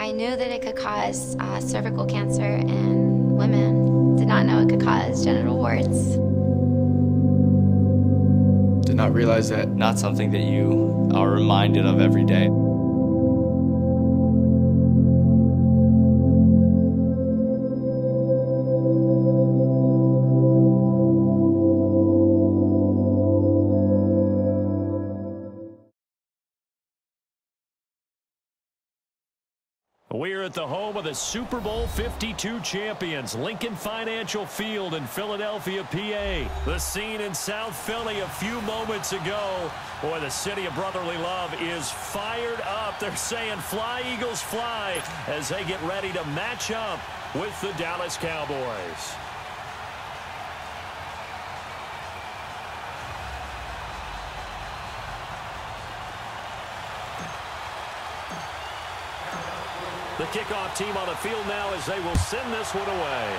I knew that it could cause cervical cancer in women. Did not know it could cause genital warts. Did not realize that not something that you are reminded of every day. We're at the home of the Super Bowl 52 champions, Lincoln Financial Field in Philadelphia, PA. The scene in South Philly a few moments ago. Boy, the city of brotherly love is fired up. They're saying, "Fly, Eagles, fly," as they get ready to match up with the Dallas Cowboys. The kickoff team on the field now as they will send this one away.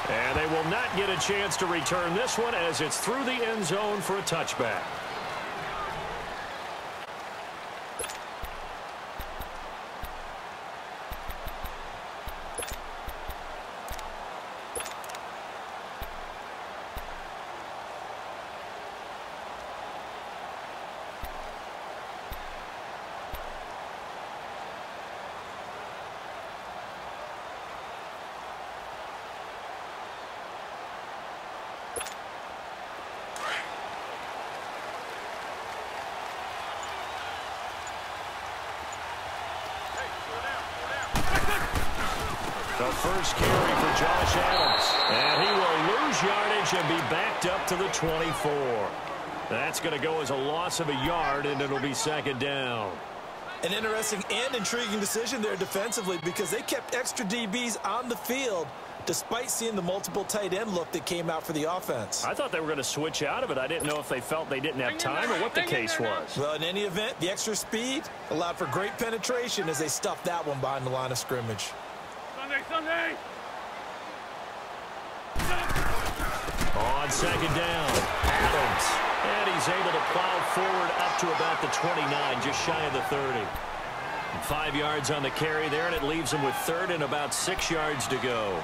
And they will not get a chance to return this one as it's through the end zone for a touchback. The first carry for Josh Adams. And he will lose yardage and be backed up to the 24. That's going to go as a loss of a yard, and it'll be second down. An interesting and intriguing decision there defensively because they kept extra DBs on the field despite seeing the multiple tight end look that came out for the offense. I thought they were going to switch out of it. I didn't know if they felt they didn't have time or what the case was. Well, in any event, the extra speed allowed for great penetration as they stuffed that one behind the line of scrimmage. Sunday. On second down, Adams. And he's able to plow forward up to about the 29, just shy of the 30. 5 yards on the carry there, and it leaves him with third and about 6 yards to go.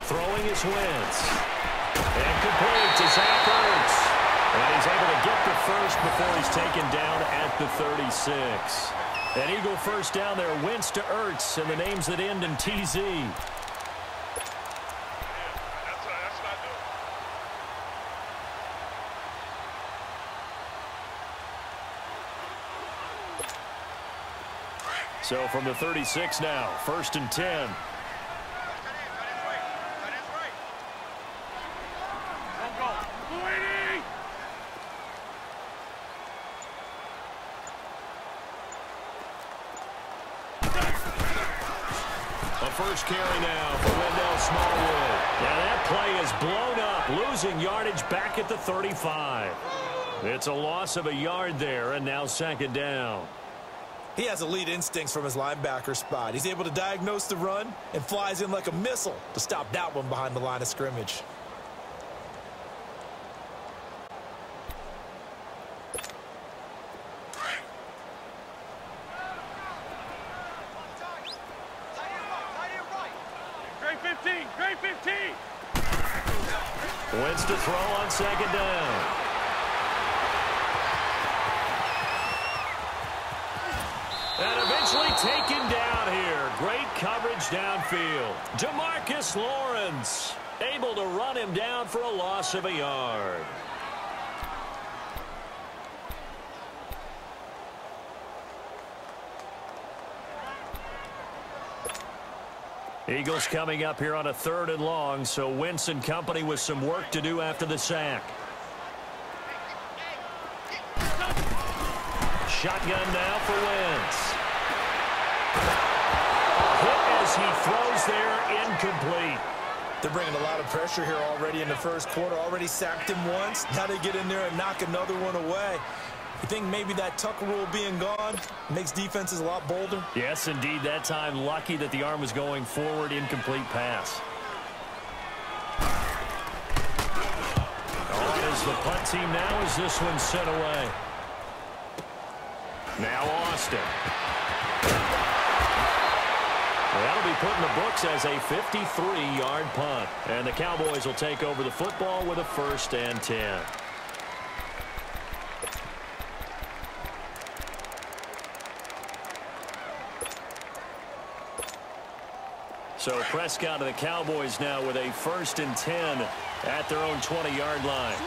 Throwing is Wentz. And complete to Zach Ertz. And he's able to get the first before he's taken down at the 36. An Eagle first down there, Wentz to Ertz, and the names that end in TZ. So from the 36 now, 1st and 10. First carry now for Wendell Smallwood. Now that play is blown up, losing yardage back at the 35. It's a loss of a yard there, and now second down. He has elite instincts from his linebacker spot. He's able to diagnose the run and flies in like a missile to stop that one behind the line of scrimmage. Wentz to throw on second down. And eventually taken down here. Great coverage downfield. DeMarcus Lawrence able to run him down for a loss of a yard. Eagles coming up here on a 3rd and long, so Wentz and company with some work to do after the sack. shotgun now for Wentz. A hit as he throws there, incomplete. They're bringing a lot of pressure here already in the first quarter. Already sacked him once. Now they get in there and knock another one away. You think maybe that Tucker rule being gone makes defenses a lot bolder? Yes, indeed. That time, lucky that the arm was going forward. Incomplete pass. On is the punt team now as this one's sent away. Now Austin. That'll be put in the books as a 53-yard punt. And the Cowboys will take over the football with a 1st and 10. So Prescott and the Cowboys now with a 1st and 10 at their own 20-yard line.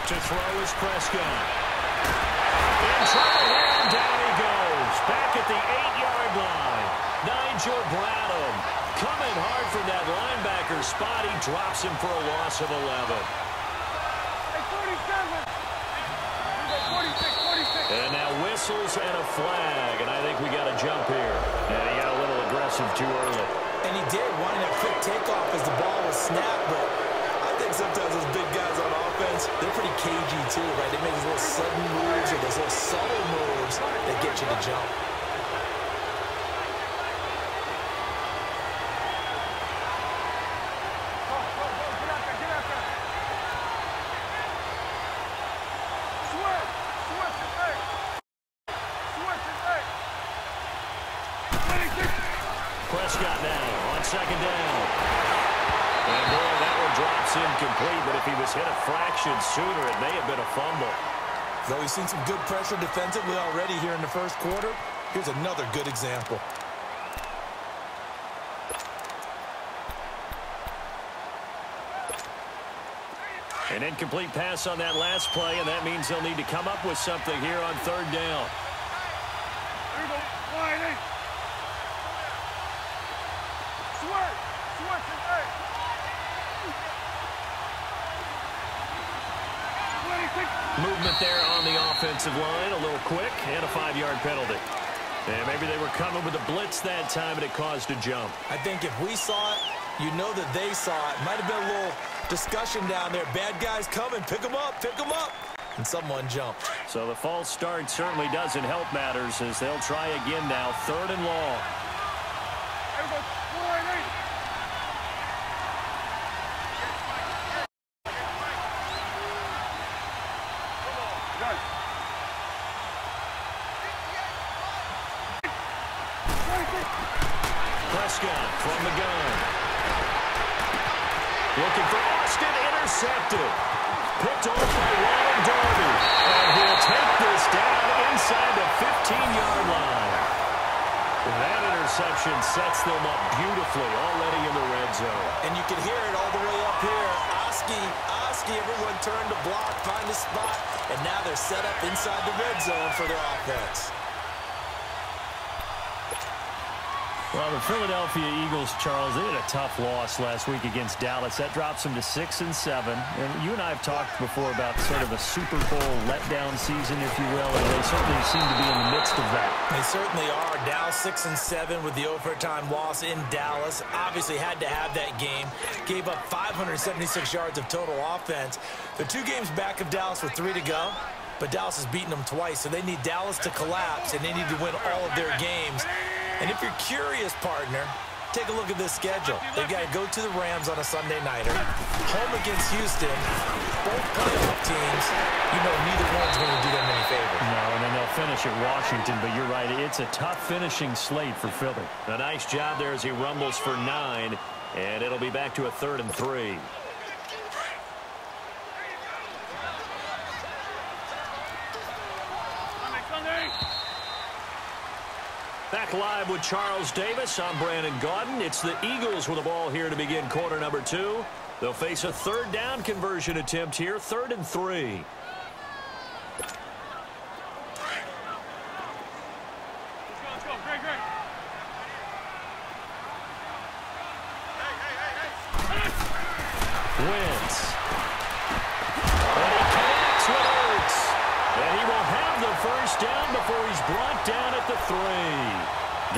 To throw is Prescott. In trouble here, and down he goes. Back at the 8-yard line. Nigel Bradham coming hard from that linebacker spot. He drops him for a loss of 11. And now whistles and a flag, and I think we got a jump here. And he got a little aggressive too early. And he did, wanting a quick takeoff as the ball was snapped, but I think sometimes those big guys on offense, they're pretty cagey too, right? They make those little sudden moves or those little subtle moves that get you to jump. Prescott now on 2nd down. And boy, that one drops incomplete, but if he was hit a fraction sooner, it may have been a fumble. Though we've seen some good pressure defensively already here in the first quarter, here's another good example. An incomplete pass on that last play, and that means they'll need to come up with something here on 3rd down. Movement there on the offensive line, a little quick, and a 5-yard penalty. And maybe they were coming with a blitz that time, and it caused a jump. I think if we saw it, you know that they saw it. Might have been a little discussion down there. Bad guys coming, pick them up, pick them up. And someone jumped. So the false start certainly doesn't help matters as they'll try again now, 3rd and long. Prescott from the gun. Looking for Austin, intercepted. Picked off by Ron Darby. And he'll take this down inside the 15-yard line. That interception sets them up beautifully already in the red zone. And you can hear it all the way up here. Oski, everyone turned to block, find a spot, and now they're set up inside the red zone for their offense. Well, the Philadelphia Eagles, Charles, they had a tough loss last week against Dallas. That drops them to 6-7. And you and I have talked before about sort of a Super Bowl letdown season, if you will, and they certainly seem to be in the midst of that. They certainly are. Down 6-7 with the overtime loss in Dallas. Obviously had to have that game. Gave up 576 yards of total offense. They're 2 games back of Dallas with 3 to go. But Dallas has beaten them twice, so they need Dallas to collapse, and they need to win all of their games. And if you're curious, partner, take a look at this schedule. They've got to go to the Rams on a Sunday nighter, home against Houston, both playoff teams. You know neither one's going to do them any favor. No, and then they'll finish at Washington, but you're right, it's a tough finishing slate for Philly. A nice job there as he rumbles for 9, and it'll be back to a 3rd and 3. Back live with Charles Davis. I'm Brandon Gaudin. It's the Eagles with the ball here to begin quarter number 2. They'll face a 3rd down conversion attempt here, 3rd and 3. Let's go. Great. Wentz. And he connects with Ertz. And he will have the first down before he's brought down at the 3.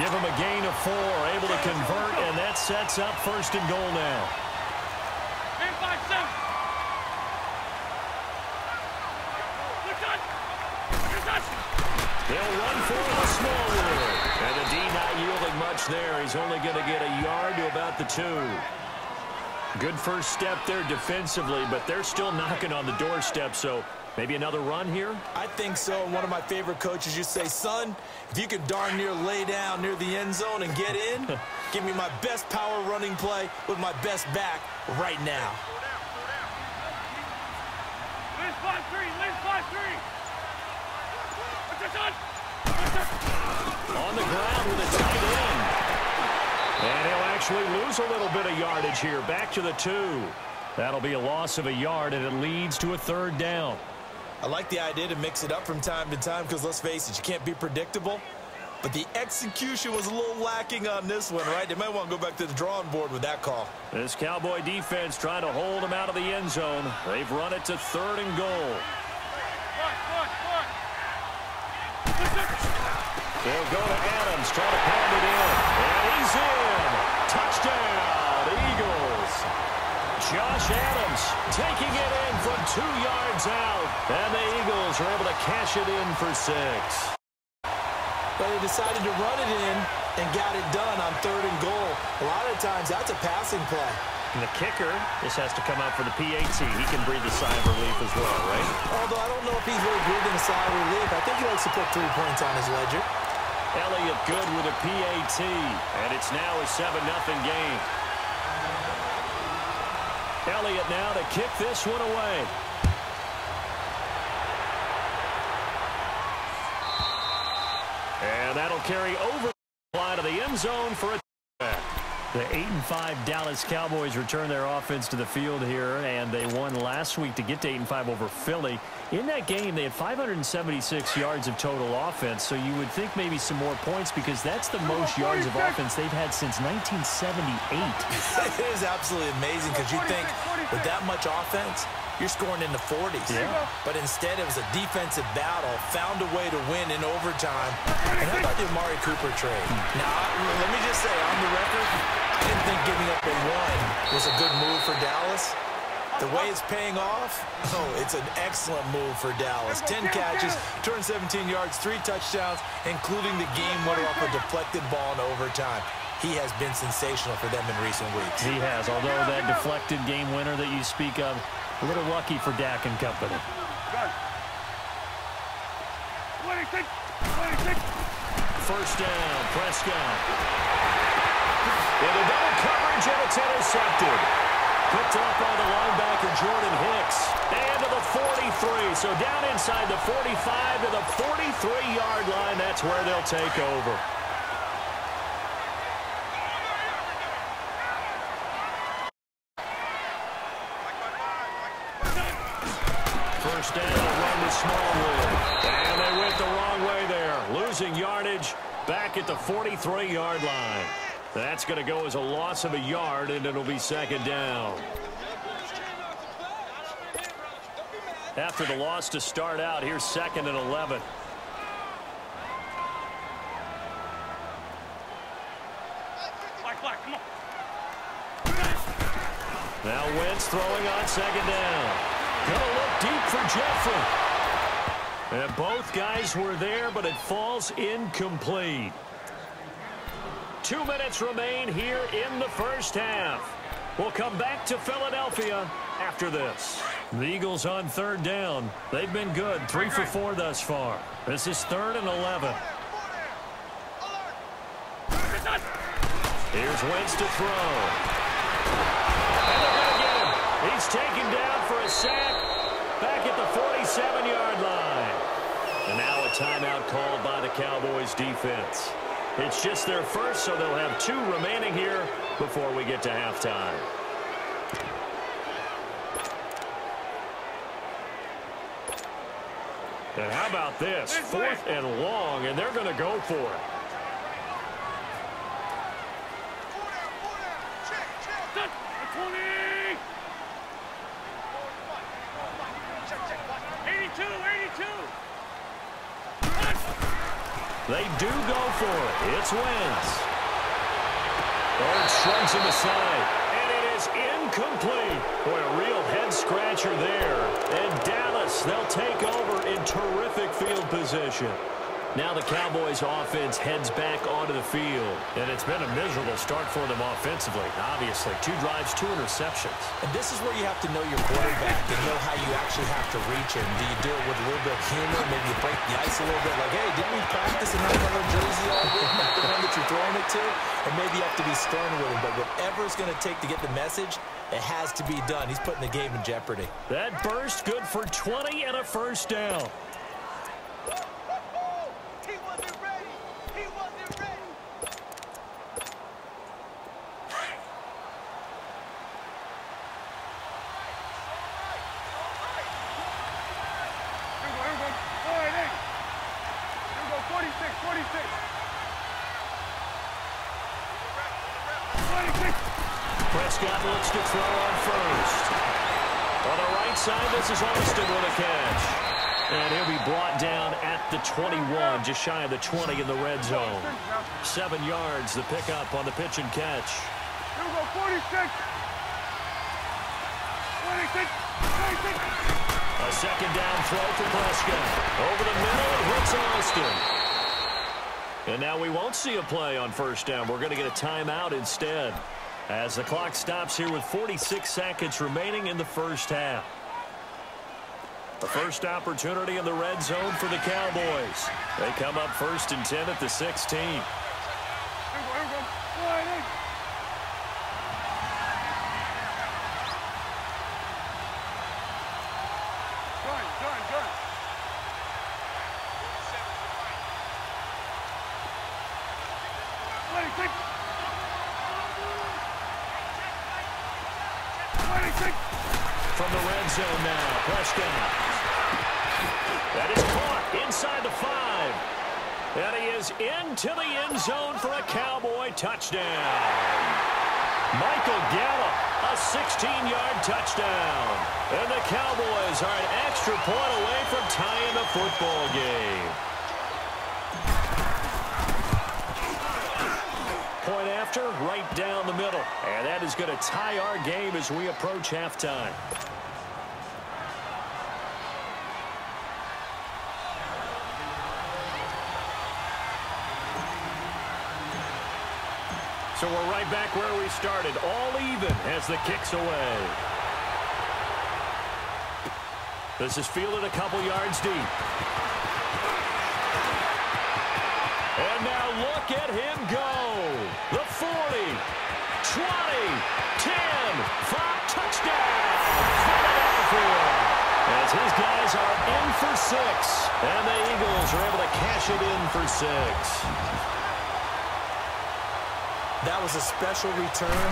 Give him a gain of 4, able to convert, and that sets up first and goal now. They'll run for it on Smallwood. And the D not yielding much there. He's only going to get a yard to about the 2. Good first step there defensively, but they're still knocking on the doorstep, so maybe another run here? I think so. And one of my favorite coaches used to say, son, if you can darn near lay down near the end zone and get in, give me my best power running play with my best back right now. Liz 5-3, Liz 5-3. On the ground with a tight end. And he'll actually lose a little bit of yardage here. Back to the 2. That'll be a loss of a yard, and it leads to a 3rd down. I like the idea to mix it up from time to time because, let's face it, you can't be predictable. But the execution was a little lacking on this one, right? They might want to go back to the drawing board with that call. This Cowboy defense trying to hold him out of the end zone. They've run it to 3rd and goal. They'll go to Adams, try to pound it in. And he's in. Touchdown, Eagles. Josh Adams taking it in from 2 yards out. And the Eagles are able to cash it in for 6. But they decided to run it in and got it done on 3rd and goal. A lot of times, that's a passing play. And the kicker, this has to come out for the PAT. He can breathe a sigh of relief as well, right? Although I don't know if he's really breathing a sigh of relief. I think he likes to put 3 points on his ledger. Elliott good with a PAT. And it's now a 7-0 game. Elliott now to kick this one away. And that'll carry over the line of the end zone for a touchback. The 8-5 Dallas Cowboys return their offense to the field here, and they won last week to get to 8-5 over Philly. In that game, they had 576 yards of total offense, so you would think maybe some more points because that's the most yards of offense they've had since 1978. It is absolutely amazing because you think with that much offense, you're scoring in the 40s. Yeah. But instead, it was a defensive battle, found a way to win in overtime. And how about the Amari Cooper trade? Now, let me just say, on the record, I didn't think giving up a 1 was a good move for Dallas. The way it's paying off, it's an excellent move for Dallas. 10 catches, 217 yards, 3 touchdowns, including the game winner off a deflected ball in overtime. He has been sensational for them in recent weeks. He has, although that deflected game winner that you speak of, a little lucky for Dak and company. 26. First down, Prescott. Into double coverage, and it's intercepted. Picked up by the linebacker, Jordan Hicks. And to the 43. So down inside the 45 to the 43-yard line. That's where they'll take over. First down, a run to Smallwood. And they went the wrong way there. Losing yardage back at the 43-yard line. That's going to go as a loss of a yard, and it'll be 2nd down. After the loss to start out, here's 2nd and 11. Come on. Now Wentz throwing on 2nd down. Gonna look deep for Jeffrey. And both guys were there, but it falls incomplete. 2 minutes remain here in the first half. We'll come back to Philadelphia after this. The Eagles on 3rd down. They've been good, 3 for 4 thus far. This is 3rd and 11. Here's Wentz to throw. And they're going to get him. He's taken down for a sack back at the 47-yard line. And now a timeout called by the Cowboys defense. It's just their first, so they'll have 2 remaining here before we get to halftime. And how about this? 4th and long, and they're going to go for it. They do go for it. It's Wentz. Bird shrugs him aside, and it is incomplete. Boy, a real head-scratcher there. And Dallas, they'll take over in terrific field position. Now the Cowboys offense heads back onto the field. And it's been a miserable start for them offensively. Obviously, 2 drives, 2 interceptions. And this is where you have to know your quarterback and know how you actually have to reach him. Do you do it with a little bit of humor? Maybe you break the ice a little bit like, hey, didn't we practice in that color jersey all week? Not the one that you're throwing it to? And maybe you have to be stern with him. But whatever it's going to take to get the message, it has to be done. He's putting the game in jeopardy. That burst good for 20 and a first down. Prescott looks to throw on first. On the right side, this is Austin with a catch. And he'll be brought down at the 21, just shy of the 20 in the red zone. 7 yards, the pickup on the pitch and catch. Here we go, 46. 26. 26. A second down throw for Prescott. Over the middle, it hits Austin. And now we won't see a play on first down. We're going to get a timeout instead, as the clock stops here with 46 seconds remaining in the first half. The first opportunity in the red zone for the Cowboys. They come up 1st and 10 at the 16. Here we go. Done. From the red zone now, Prescott. That is caught inside the 5. And he is into the end zone for a Cowboy touchdown. Michael Gallup, a 16-yard touchdown. And the Cowboys are an extra point away from tying the football game. Point after, right down the middle. And that is going to tie our game as we approach halftime. So we're right back where we started, all even as the kick's away. This is fielded a couple yards deep. And now look at him go. The 40, 20, 10, 5, touchdown. Philadelphia. As his guys are in for 6. And the Eagles are able to cash it in for 6. That was a special return,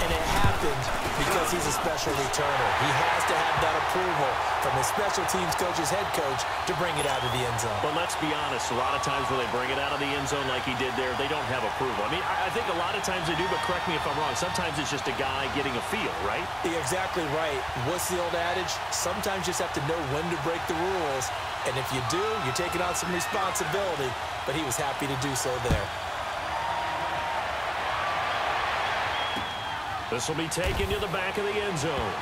and it happened because he's a special returner. He has to have that approval from his special teams coach's head coach to bring it out of the end zone. But let's be honest, a lot of times when they bring it out of the end zone like he did there, they don't have approval. I mean, I think a lot of times they do, but correct me if I'm wrong. Sometimes it's just a guy getting a feel, right? You're exactly right. What's the old adage? Sometimes you just have to know when to break the rules, and if you do, you're taking on some responsibility, but he was happy to do so there. This will be taken to the back of the end zone.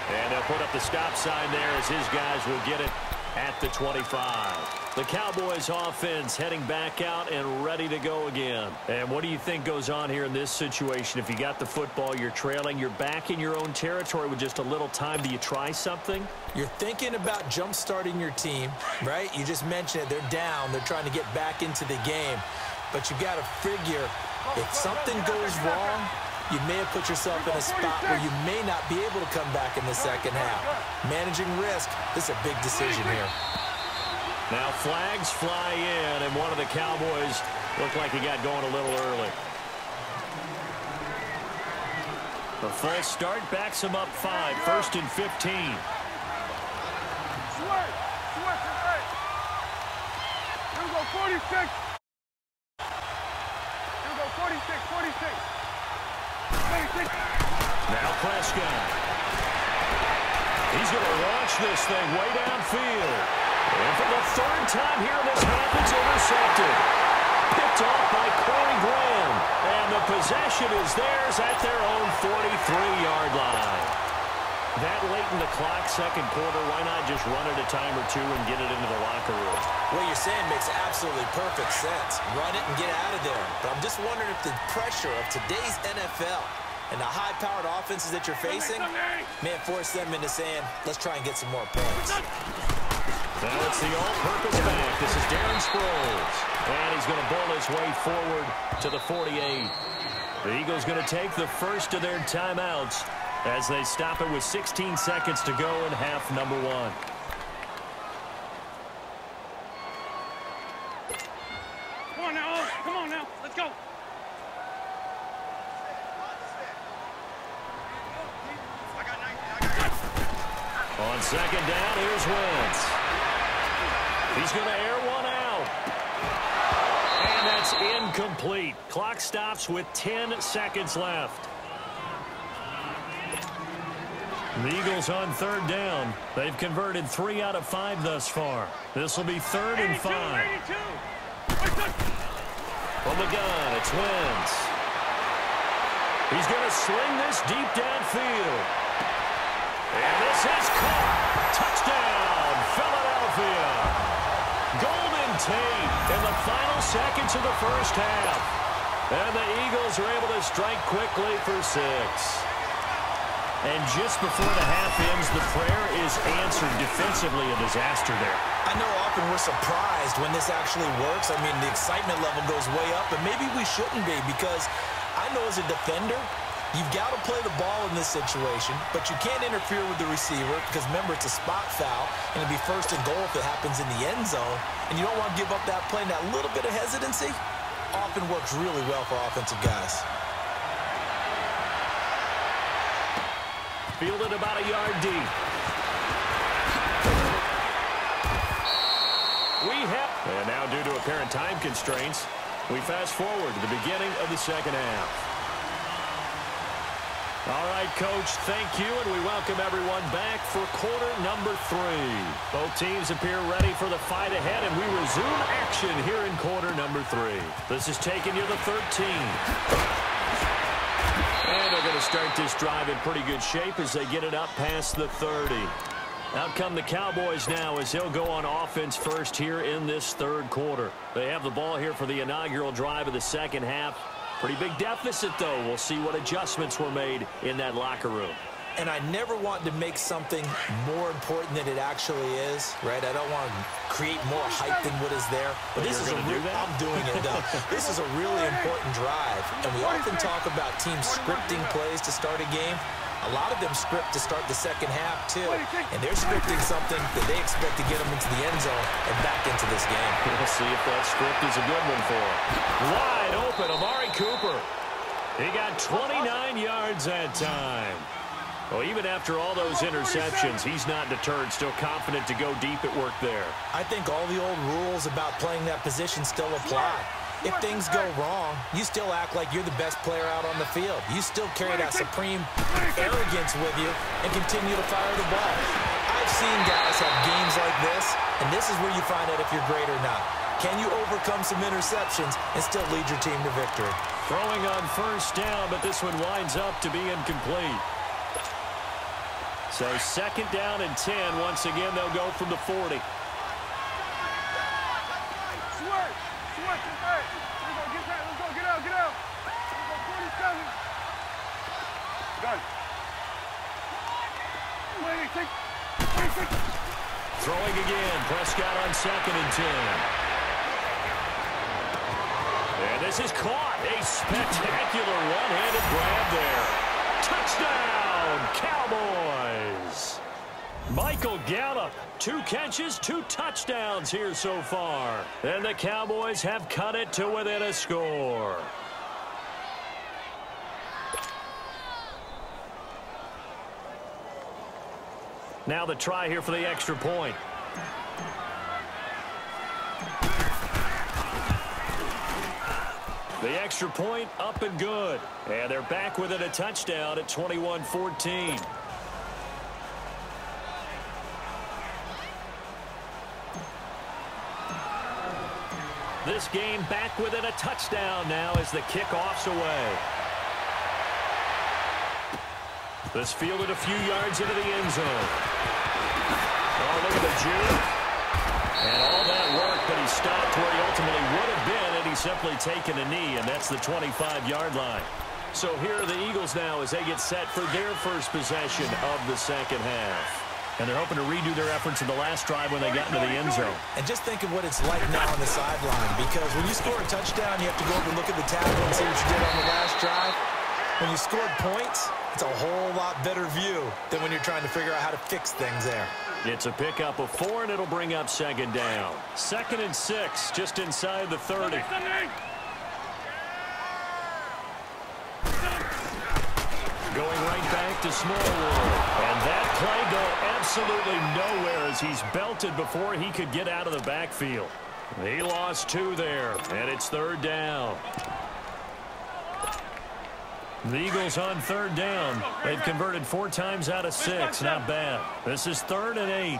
And they'll put up the stop sign there as his guys will get it at the 25. The Cowboys offense heading back out and ready to go again. And what do you think goes on here in this situation? If you got the football, you're trailing, you're back in your own territory with just a little time. Do you try something? You're thinking about jump-starting your team, right? You just mentioned it. They're down. They're trying to get back into the game. But you got to figure if something goes wrong, you may have put yourself in a spot where you may not be able to come back in the second half. Managing risk, this is a big decision here. Now flags fly in, and one of the Cowboys looked like he got going a little early. The full start backs him up 5, 1st and 15. Here we go, 46. Here we go, 46, 46. Now Prescott. He's going to launch this thing way downfield. And for the third time here in this half, it's intercepted. Picked off by Corey Graham. And the possession is theirs at their own 43-yard line. That late in the clock, second quarter, why not just run it a time or two and get it into the locker room? What you're saying makes absolutely perfect sense. Run it and get out of there. But I'm just wondering if the pressure of today's NFL and the high-powered offenses that you're facing may force them into saying, let's try and get some more points. Now it's the all-purpose back. This is Darren Sproles. And he's going to bowl his way forward to the 48. The Eagles going to take the first of their timeouts as they stop it with 16 seconds to go in half number one. Come on now, come on now, let's go. On second down, here's Wentz. He's going to air one out. And that's incomplete. Clock stops with 10 seconds left. The Eagles on third down. They've converted 3 out of 5 thus far. This will be 3rd and 5. From the gun, it's Wentz. He's going to sling this deep downfield. And this is caught. Touchdown, Philadelphia. Golden Tate in the final seconds of the first half. And the Eagles are able to strike quickly for 6. And just before the half ends, the prayer is answered defensively. A disaster there. I know often we're surprised when this actually works. I mean, the excitement level goes way up, and maybe we shouldn't be, because I know as a defender, you've got to play the ball in this situation, but you can't interfere with the receiver because, remember, it's a spot foul, and it'll be 1st and goal if it happens in the end zone, and you don't want to give up that play. And that little bit of hesitancy often works really well for offensive guys. Fielded about a yard deep. And now, due to apparent time constraints, we fast forward to the beginning of the second half. All right, Coach, thank you, and we welcome everyone back for quarter number 3. Both teams appear ready for the fight ahead, and we resume action here in quarter number 3. This is taking you to 13. And they're going to start this drive in pretty good shape as they get it up past the 30. Out come the Cowboys now as they'll go on offense first here in this third quarter. They have the ball here for the inaugural drive of the second half. Pretty big deficit, though. We'll see what adjustments were made in that locker room. And I never want to make something more important than it actually is, right? I don't want to create more hype than what is there. But this is I'm doing it, though. This is a really important drive. And we often talk about teams scripting plays to start a game. A lot of them script to start the second half, too. And they're scripting something that they expect to get them into the end zone and back into this game. We'll see if that script is a good one for them. Wide open, Amari Cooper. He got 29 yards that time. Well, even after all those interceptions, he's not deterred, still confident to go deep at work there. I think all the old rules about playing that position still apply. If things go wrong, you still act like you're the best player out on the field. You still carry that supreme arrogance with you and continue to fire the ball. I've seen guys have games like this, and this is where you find out if you're great or not. Can you overcome some interceptions and still lead your team to victory? Throwing on first down, but this one winds up to be incomplete. So second down and 10. Once again, they'll go from the 40. Throwing again. Prescott on second and 10. And this is caught. A spectacular one-handed grab there. Touchdown, Cowboys. Michael Gallup, 2 catches, 2 touchdowns here so far. And the Cowboys have cut it to within a score. Now the try here for the extra point. The extra point up and good. And they're back within a touchdown at 21-14. This game back within a touchdown now as the kickoff's away. This fielded a few yards into the end zone. Oh, look at the juke. And all that work, but he stopped where he ultimately would have been, and he's simply taken a knee, and that's the 25-yard line. So here are the Eagles now as they get set for their first possession of the second half. And they're hoping to redo their efforts in the last drive when they got into the end zone. And just think of what it's like now on the sideline, because when you score a touchdown, you have to go over and look at the tablet and see what you did on the last drive. When you scored points, it's a whole lot better view than when you're trying to figure out how to fix things there. It's a pickup of 4, and it'll bring up second down. 2nd and 6, just inside the 30. Going right back to Smallwood. And that play go absolutely nowhere as he's belted before he could get out of the backfield. He lost 2 there, and it's 3rd down. The Eagles on 3rd down. They've converted 4 times out of 6. Not bad. This is 3rd and 8.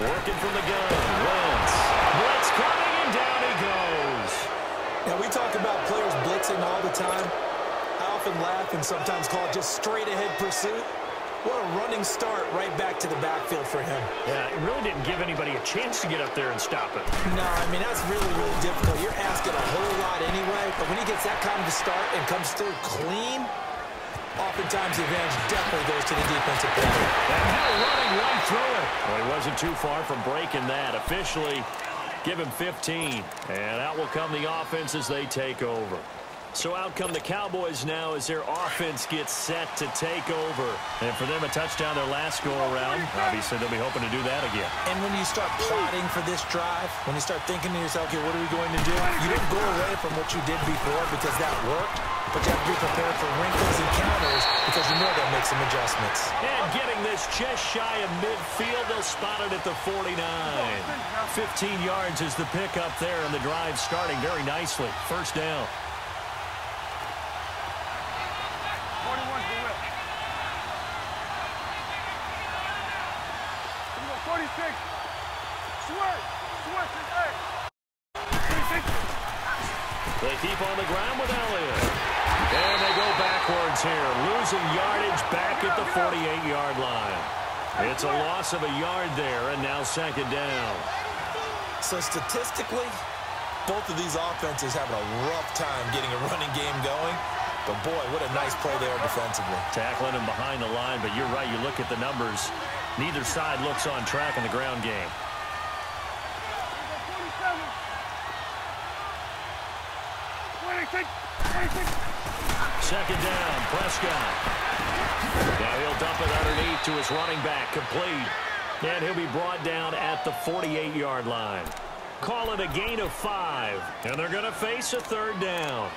Working from the gun. Wentz. Blitz coming, and down he goes. Now, we talk about players blitzing all the time. I often laugh and sometimes call it just straight-ahead pursuit. What a running start right back to the backfield for him. Yeah, it really didn't give anybody a chance to get up there and stop it. No, I mean, that's really, really difficult. You're asking a whole lot anyway, but when he gets that kind of a start and comes through clean, oftentimes the advantage definitely goes to the defensive player. And now running right through it. Well, he wasn't too far from breaking that. Officially, give him 15. And out will come the offense as they take over. So out come the Cowboys now as their offense gets set to take over. And for them, a touchdown their last go-around. Obviously, they'll be hoping to do that again. And when you start plotting for this drive, when you start thinking to yourself, okay, what are we going to do? You don't go away from what you did before because that worked, but you have to be prepared for wrinkles and counters because you know they'll make some adjustments. And getting this just shy of midfield, they'll spot it at the 49. 15 yards is the pickup there, and the drive starting very nicely. First down. 46. They keep on the ground with Elliott. And they go backwards here, losing yardage back at the 48-yard line. It's a loss of a yard there, and now second down. So statistically, both of these offenses having a rough time getting a running game going. But, boy, what a nice play there defensively. Tackling him behind the line, but you're right. You look at the numbers. Neither side looks on track in the ground game. Second down, Prescott. Now he'll dump it underneath to his running back, complete. And he'll be brought down at the 48-yard line. Call it a gain of 5, and they're going to face a third down.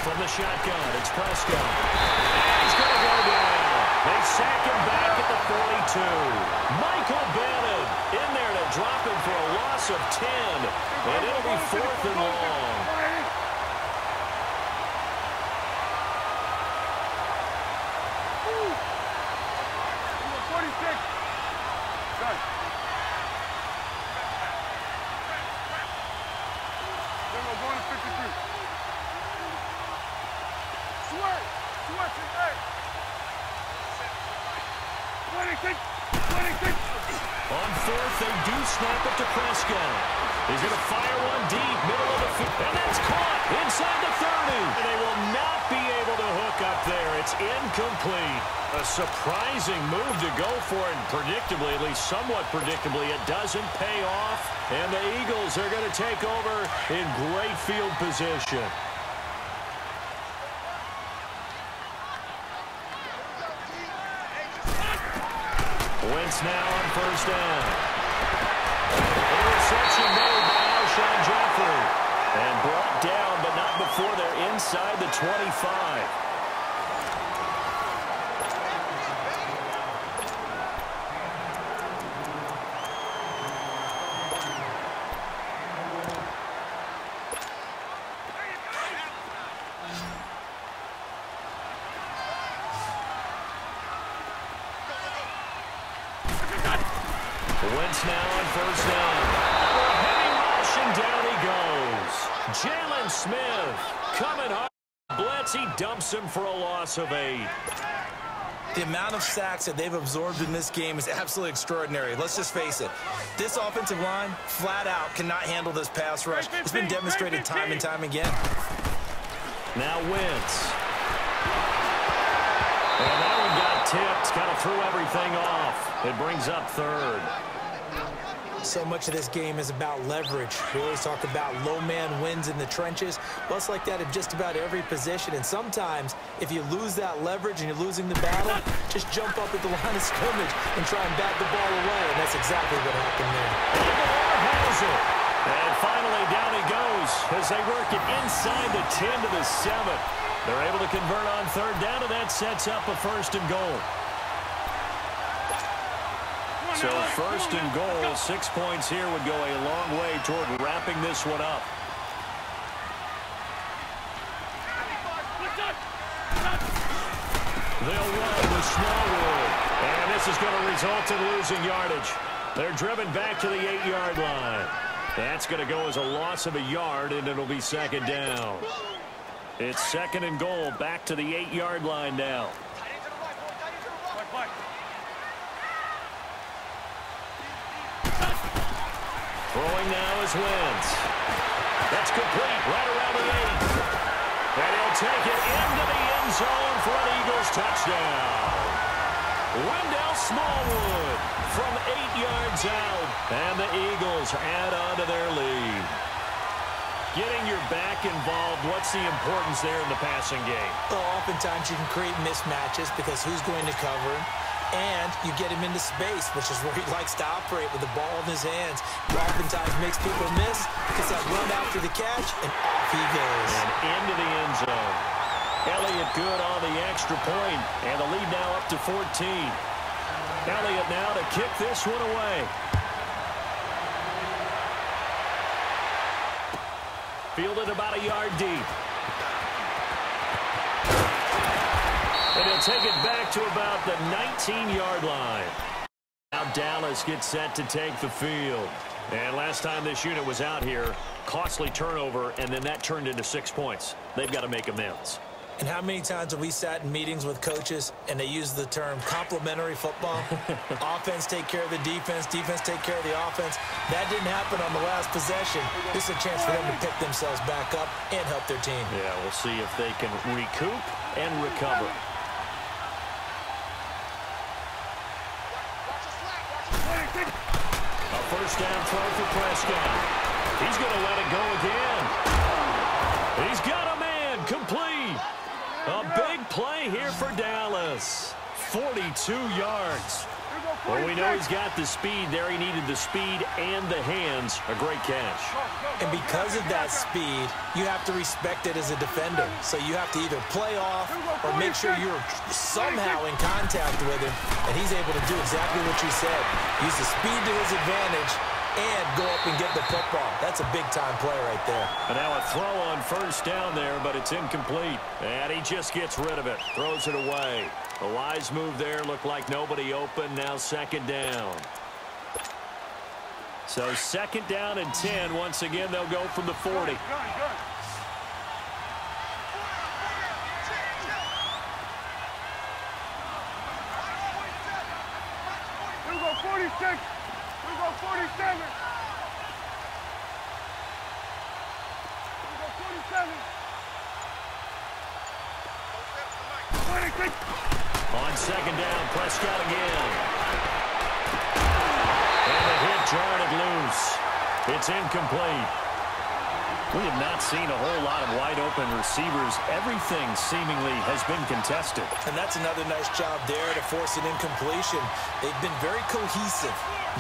From the shotgun, it's Prescott. He's going to go down. They sack him back at the 42. Michael Bennett in there to drop him for a loss of 10. And it'll be 4th and long. On 4th, they do snap it to Prescott. He's going to fire one deep, middle of the field, and that's caught inside the 30. They will not be able to hook up there. It's incomplete. A surprising move to go for it, and predictably, at least somewhat predictably, it doesn't pay off, and the Eagles are going to take over in great field position. Wentz now on first down. Interception made by Alshon Jeffrey. And brought down, but not before they're inside the 25. Wentz now on first down. Heavy rush, and down he goes. Jalen Smith coming hard. Blitz, he dumps him for a loss of 8. The amount of sacks that they've absorbed in this game is absolutely extraordinary. Let's just face it. This offensive line, flat out, cannot handle this pass rush. It's been demonstrated time and time again. Now Wentz. And that one got tipped. Kind of threw everything off. It brings up third. So much of this game is about leverage. We always talk about low man wins in the trenches. Well, it's like that in just about every position. And sometimes, if you lose that leverage and you're losing the battle, just jump up at the line of scrimmage and try and bat the ball away. And that's exactly what happened there. And finally, down he goes as they work it inside the 10 to the 7. They're able to convert on third down, and that sets up a 1st and goal. So 1st and goal, 6 points here would go a long way toward wrapping this one up. They'll run with Smallwood, and this is going to result in losing yardage. They're driven back to the 8-yard line. That's going to go as a loss of a yard, and it'll be 2nd down. It's 2nd and goal, back to the 8-yard line now. Throwing now is Wentz. That's complete right around the 8. And he'll take it into the end zone for an Eagles touchdown. Wendell Smallwood from 8 yards out. And the Eagles add on to their lead. Getting your back involved, what's the importance there in the passing game? Well, oftentimes you can create mismatches because who's going to cover him? And you get him into space, which is where he likes to operate with the ball in his hands. He oftentimes makes people miss, gets that run after the catch, and off he goes. And into the end zone. Elliott good on the extra point, and the lead now up to 14. Elliott now to kick this one away. Fielded about a yard deep. And he'll take it back to about the 19-yard line. Now Dallas gets set to take the field. And last time this unit was out here, costly turnover, and then that turned into 6 points. They've got to make amends. And how many times have we sat in meetings with coaches and they use the term complementary football? Offense take care of the defense, defense take care of the offense. That didn't happen on the last possession. This is a chance for them to pick themselves back up and help their team. Yeah, we'll see if they can recoup and recover. A 1st down throw for Prescott. He's going to let it go again. He's got a man complete. A big play here for Dallas. 42 yards. Well, we know he's got the speed there. He needed the speed and the hands. A great catch. And because of that speed, you have to respect it as a defender. So you have to either play off or make sure you're somehow in contact with him. And he's able to do exactly what you said. Use the speed to his advantage and go up and get the football. That's a big-time play right there. And now a throw on 1st down there, but it's incomplete. And he just gets rid of it, throws it away. A wise move there, looked like nobody open. Now 2nd down. So 2nd down and 10. Once again, they'll go from the 40. We go 46. We go 47. We go 47. 26. On 2nd down, Prescott again. And the hit jarred it loose. It's incomplete. We have not seen a whole lot of wide-open receivers. Everything seemingly has been contested. And that's another nice job there to force an incompletion. They've been very cohesive,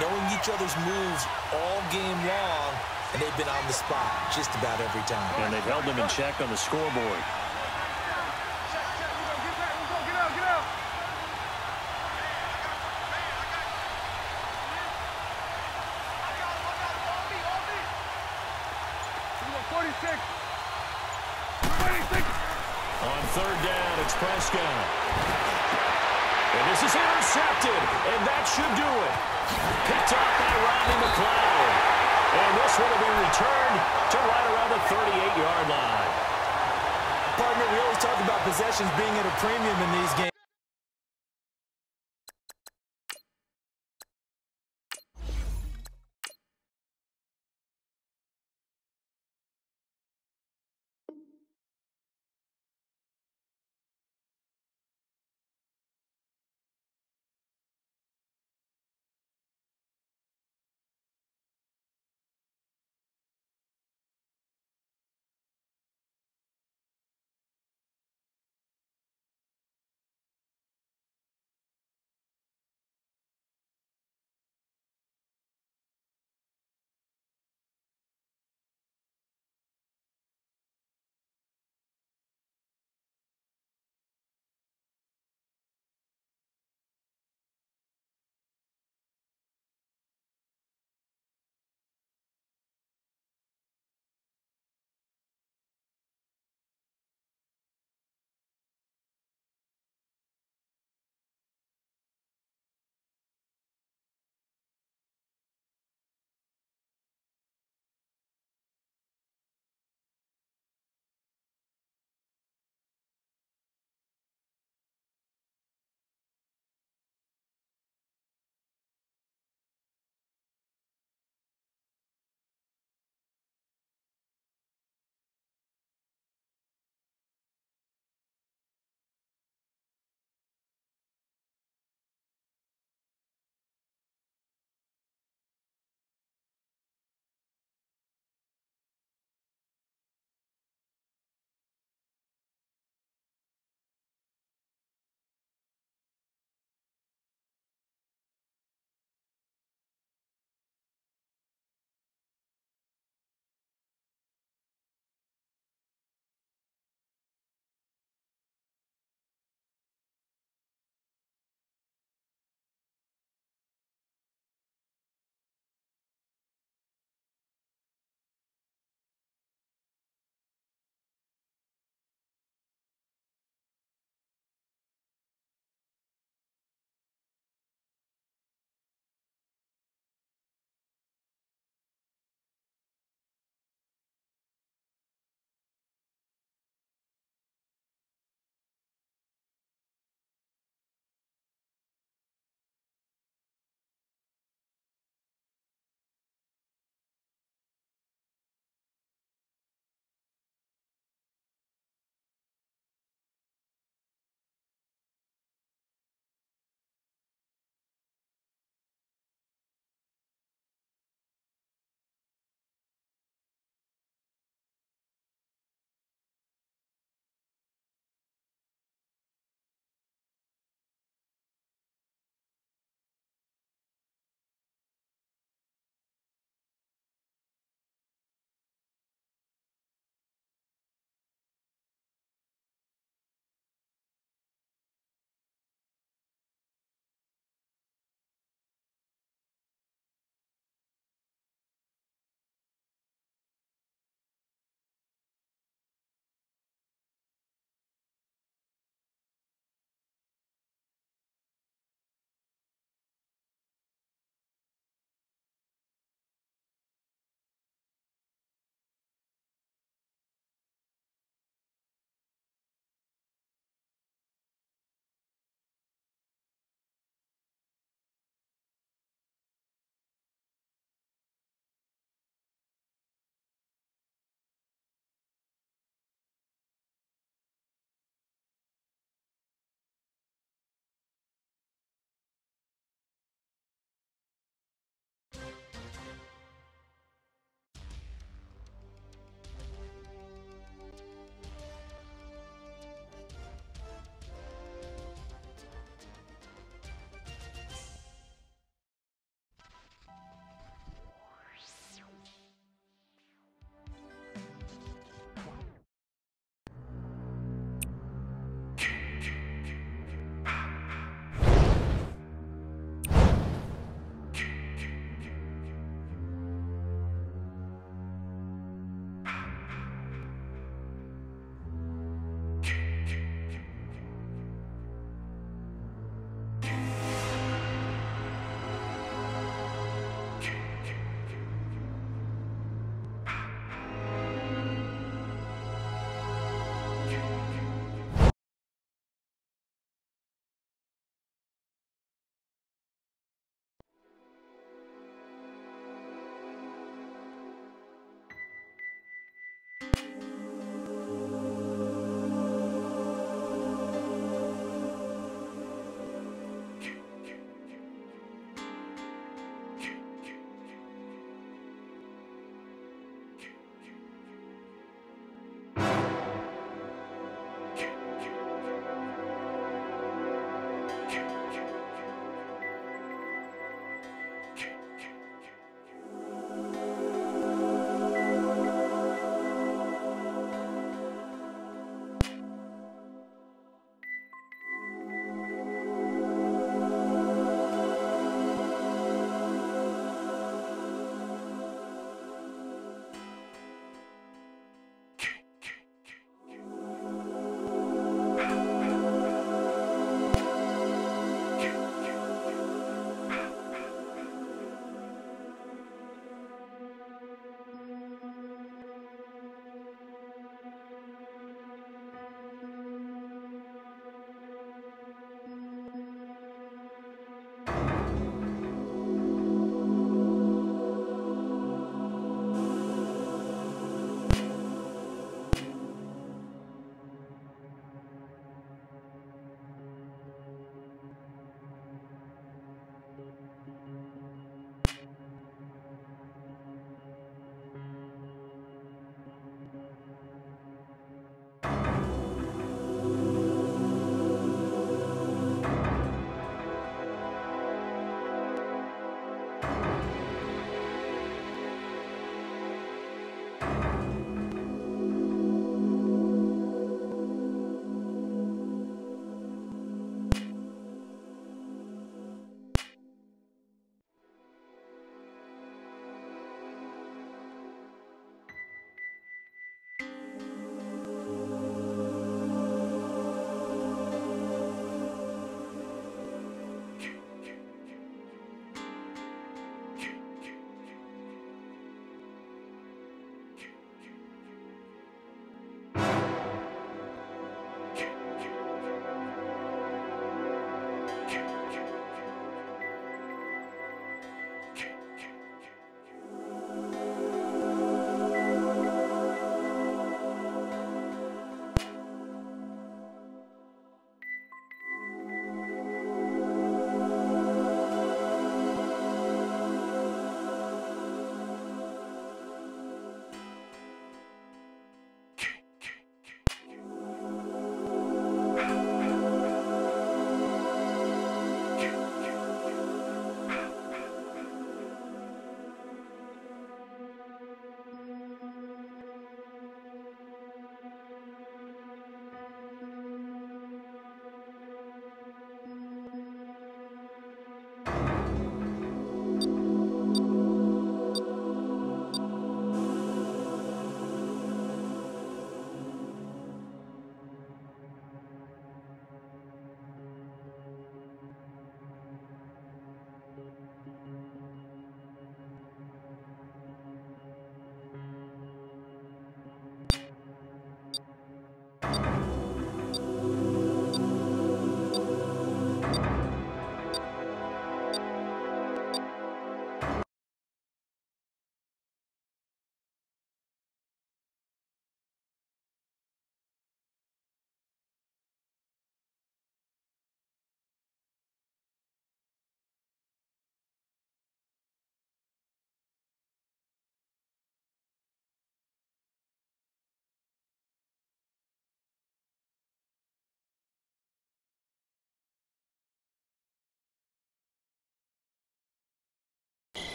knowing each other's moves all game long, and they've been on the spot just about every time. And they've held them in check on the scoreboard. Get out. 46. On third down, it's Prescott. And this is intercepted, and that should do it. Picked up by Rodney McLeod. And this one will be returned to right around the 38-yard line. Partner, we always talk about possessions being at a premium in these games.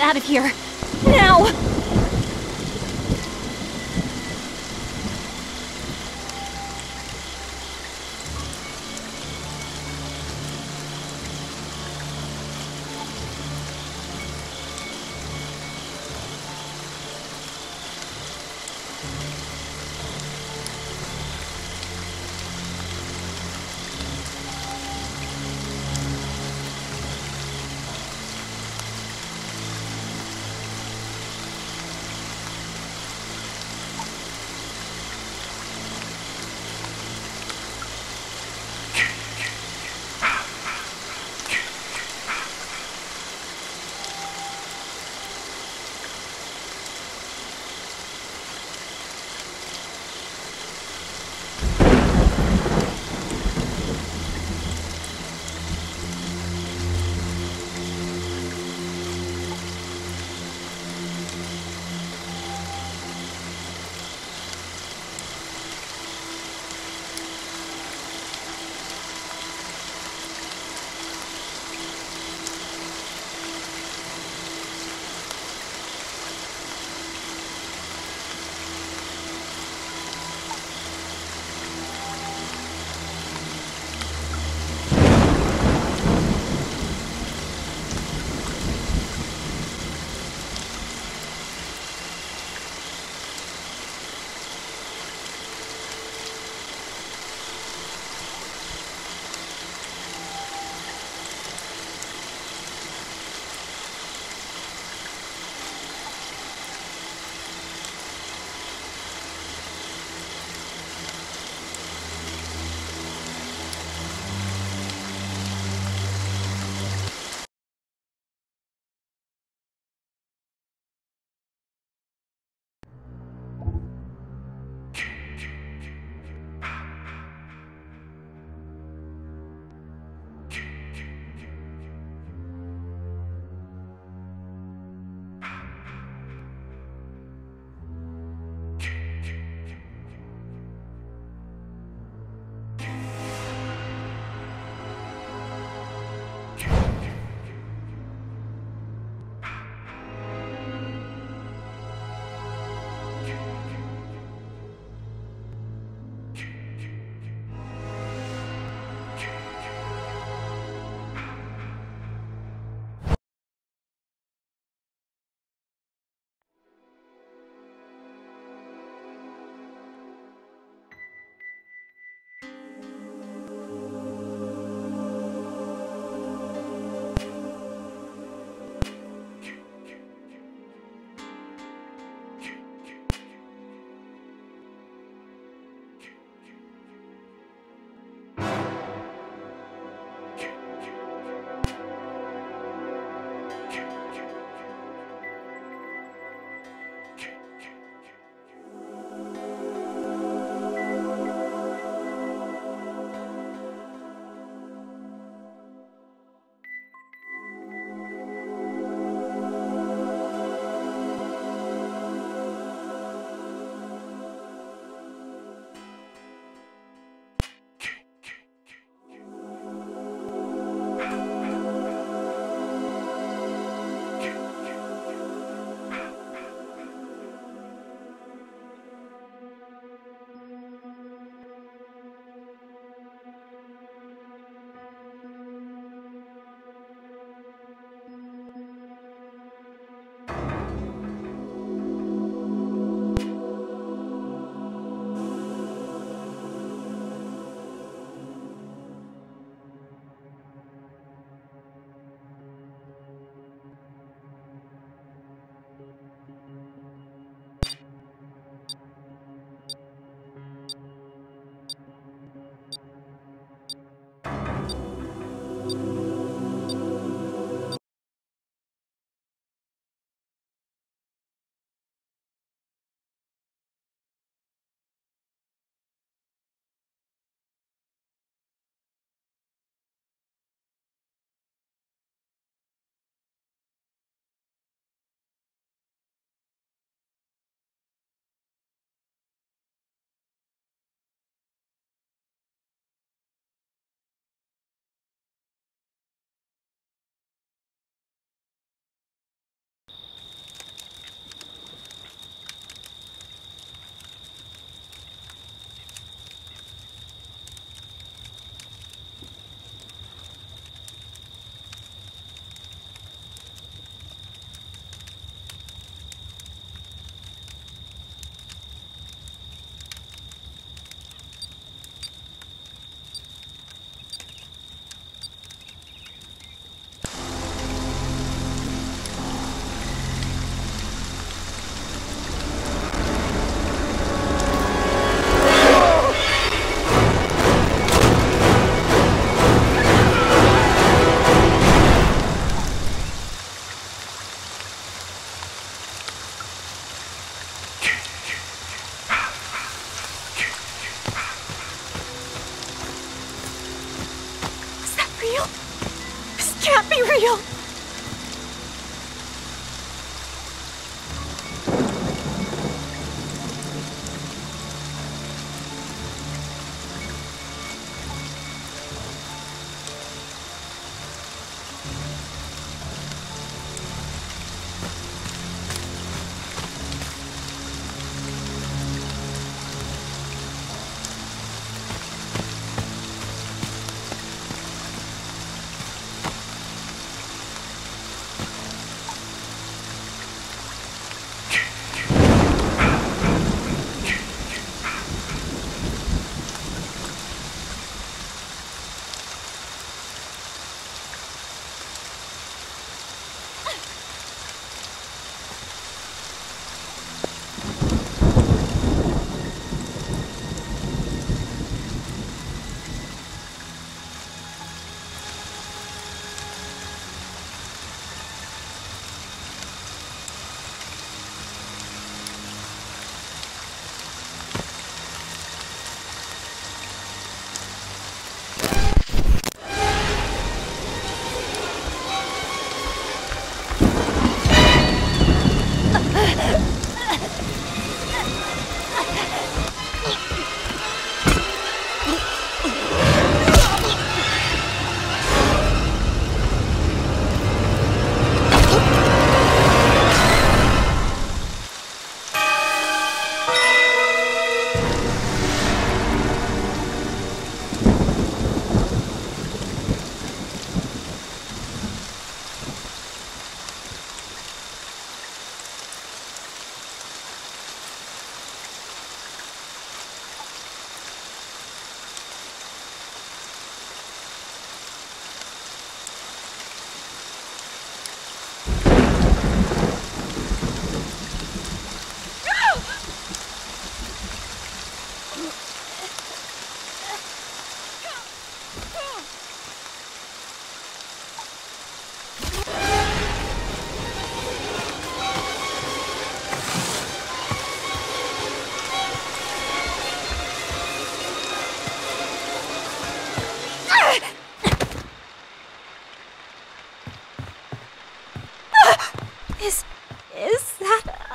get out of here. Now!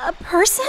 A person?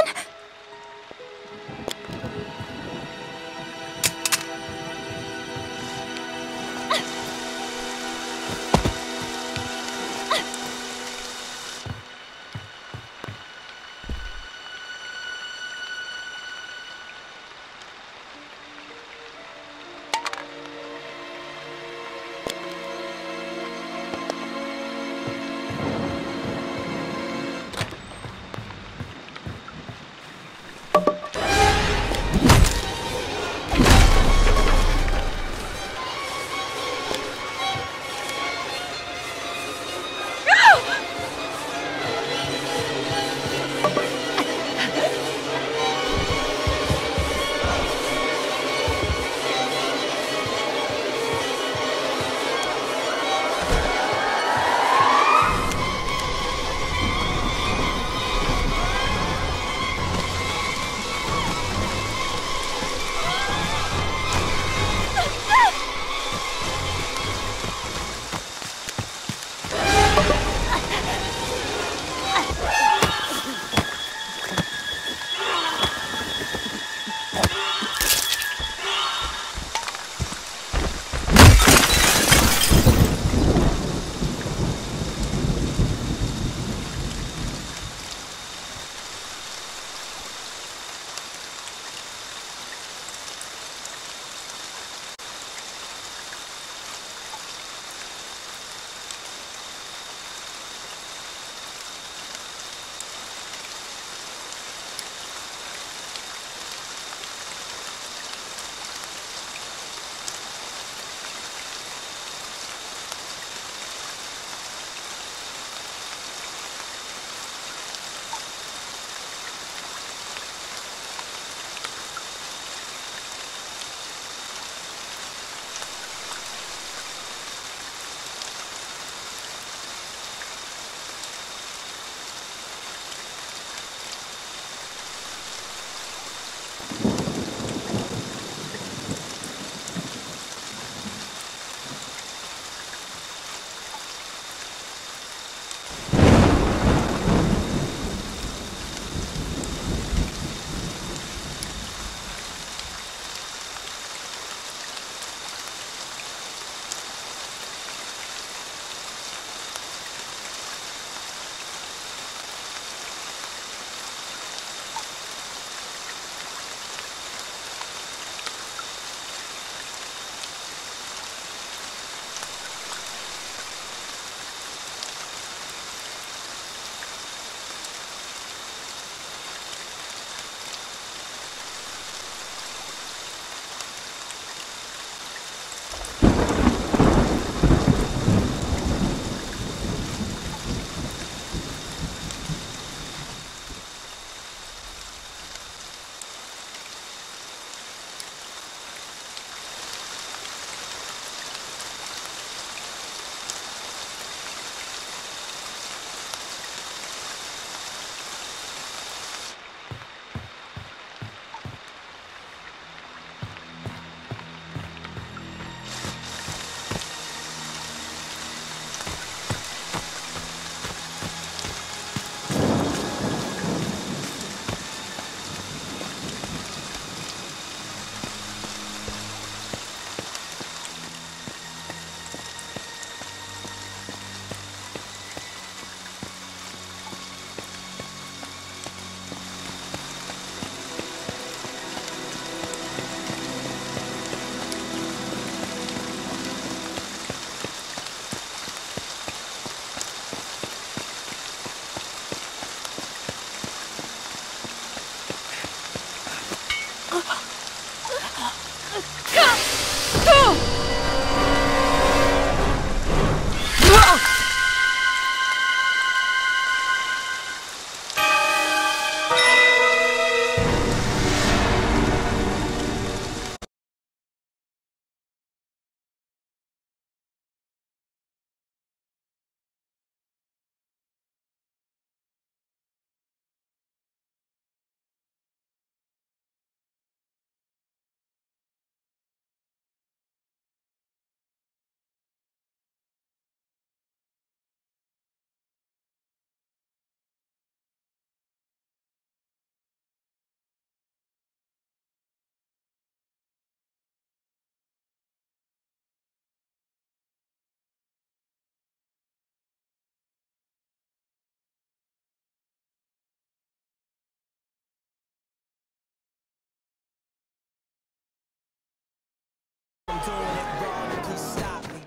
doing it wrong, then please stop me.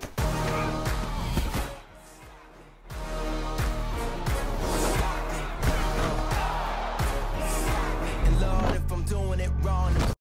And Lord, if I'm doing it wrong, then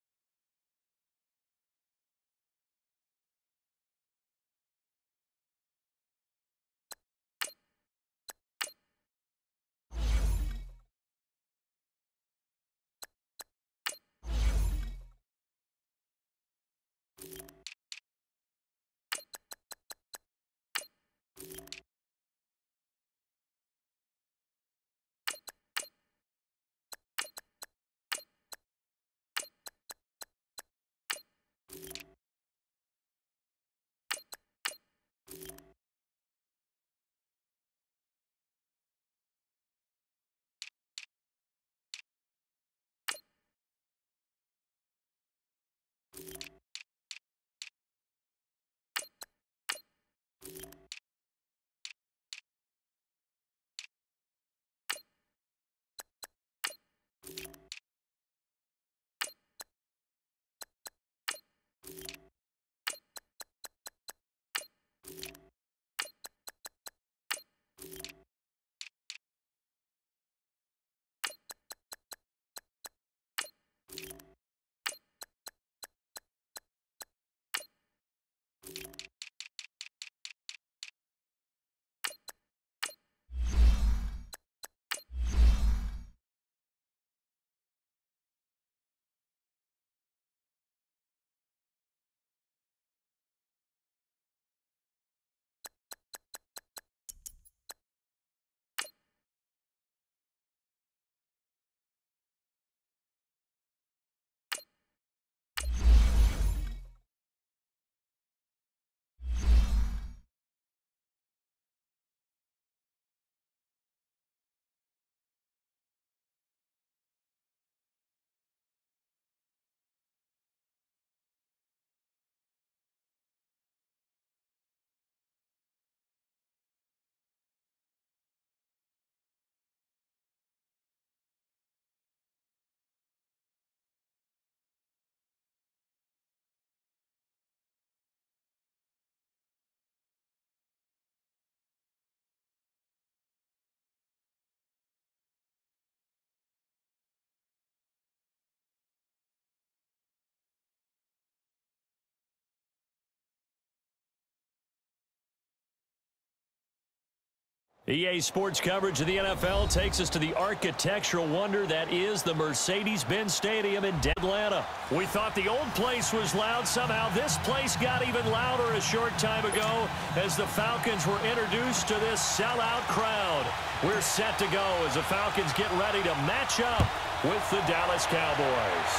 EA Sports coverage of the NFL takes us to the architectural wonder that is the Mercedes-Benz Stadium in Atlanta. We thought the old place was loud. Somehow this place got even louder a short time ago as the Falcons were introduced to this sellout crowd. We're set to go as the Falcons get ready to match up with the Dallas Cowboys.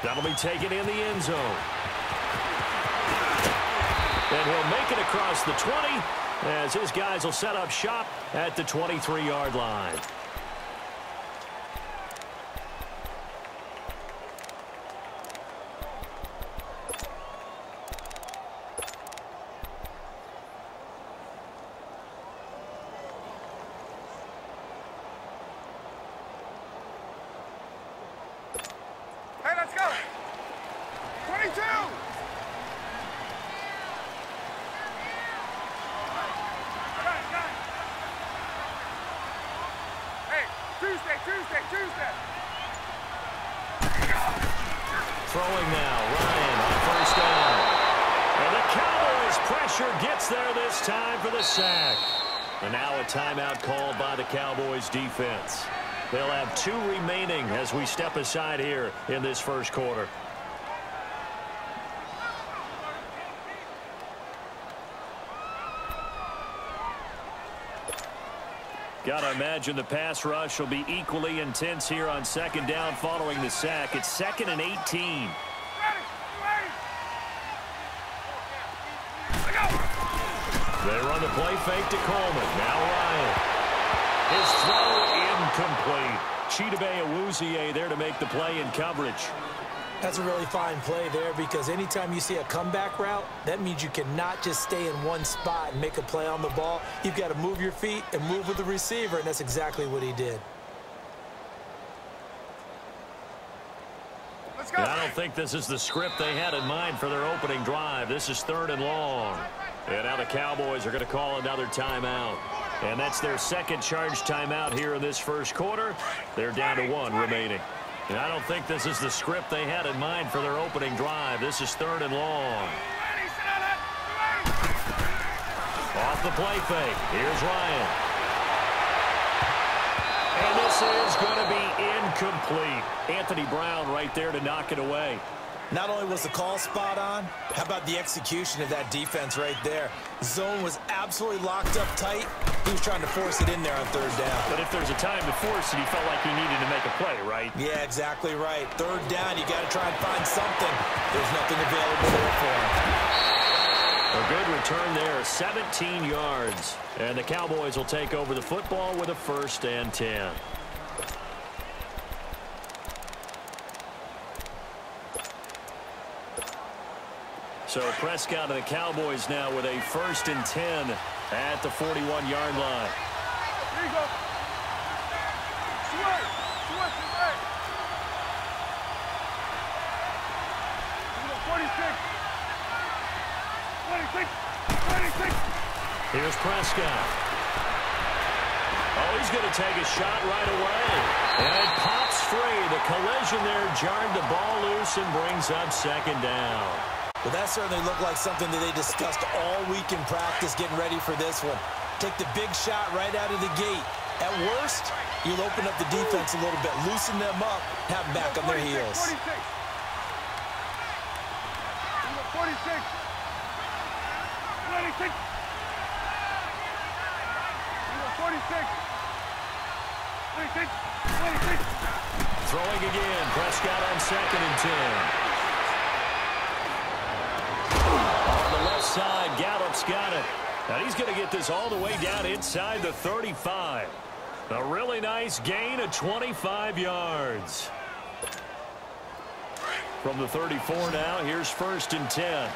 That'll be taken in the end zone. And he'll make it across the 20. As his guys will set up shop at the 23-yard line. Hey, let's go. 22. Tuesday. Throwing now, Ryan on first down. And the Cowboys pressure gets there this time for the sack. And now a timeout called by the Cowboys defense. They'll have 2 remaining as we step aside here in this first quarter. Got to imagine the pass rush will be equally intense here on second down following the sack. It's 2nd and 18. They run the play fake to Coleman. Now Ryan. His throw incomplete. Chidobe Awuzie there to make the play in coverage. That's a really fine play there because anytime you see a comeback route, that means you cannot just stay in one spot and make a play on the ball. You've got to move your feet and move with the receiver, and that's exactly what he did. Let's Let's go. I don't think this is the script they had in mind for their opening drive. This is 3rd and long. And now the Cowboys are going to call another timeout. And that's their second charge timeout here in this first quarter. They're down to 1 remaining. And I don't think this is the script they had in mind for their opening drive. This is 3rd and long. Off the play fake. Here's Ryan. And this is going to be incomplete. Anthony Brown right there to knock it away. Not only was the call spot on, how about the execution of that defense right there? Zone was absolutely locked up tight. He was trying to force it in there on 3rd down. But if there's a time to force it, he felt like he needed to make a play, right? Yeah, exactly right. 3rd down, you got to try and find something. There's nothing available there for him. A good return there, 17 yards. And the Cowboys will take over the football with a 1st and 10. So Prescott and the Cowboys now with a 1st and 10 at the 41-yard line. Here you go. Switch. Switch it back. Here you go, 46. 26. Here's Prescott. Oh, he's going to take a shot right away. And it pops free. The collision there jarred the ball loose and brings up 2nd down. Well, that certainly looked like something that they discussed all week in practice getting ready for this one. Take the big shot right out of the gate. At worst, you'll open up the defense a little bit, loosen them up, have them back on their heels. 46. 46. 26. 46. 26. 26. Throwing again. Prescott on 2nd and 10. On the left side, Gallup's got it. And he's going to get this all the way down inside the 35. A really nice gain of 25 yards. From the 34 now, here's 1st and 10.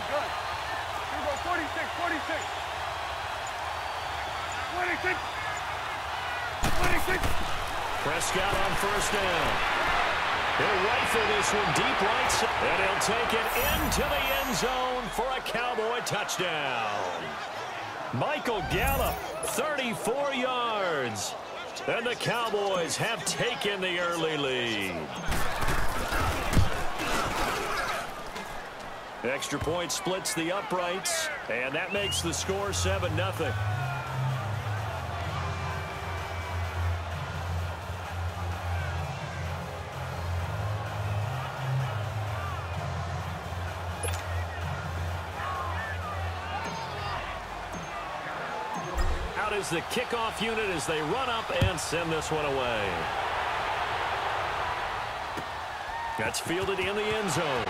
Good. Here we go, 46. 26. Prescott on 1st down. He'll rifle this one deep right side. And he'll take it into the end zone for a Cowboy touchdown. Michael Gallup, 34 yards. And the Cowboys have taken the early lead. Extra point splits the uprights, and that makes the score 7-0. Out is the kickoff unit as they run up and send this one away. That's fielded in the end zone.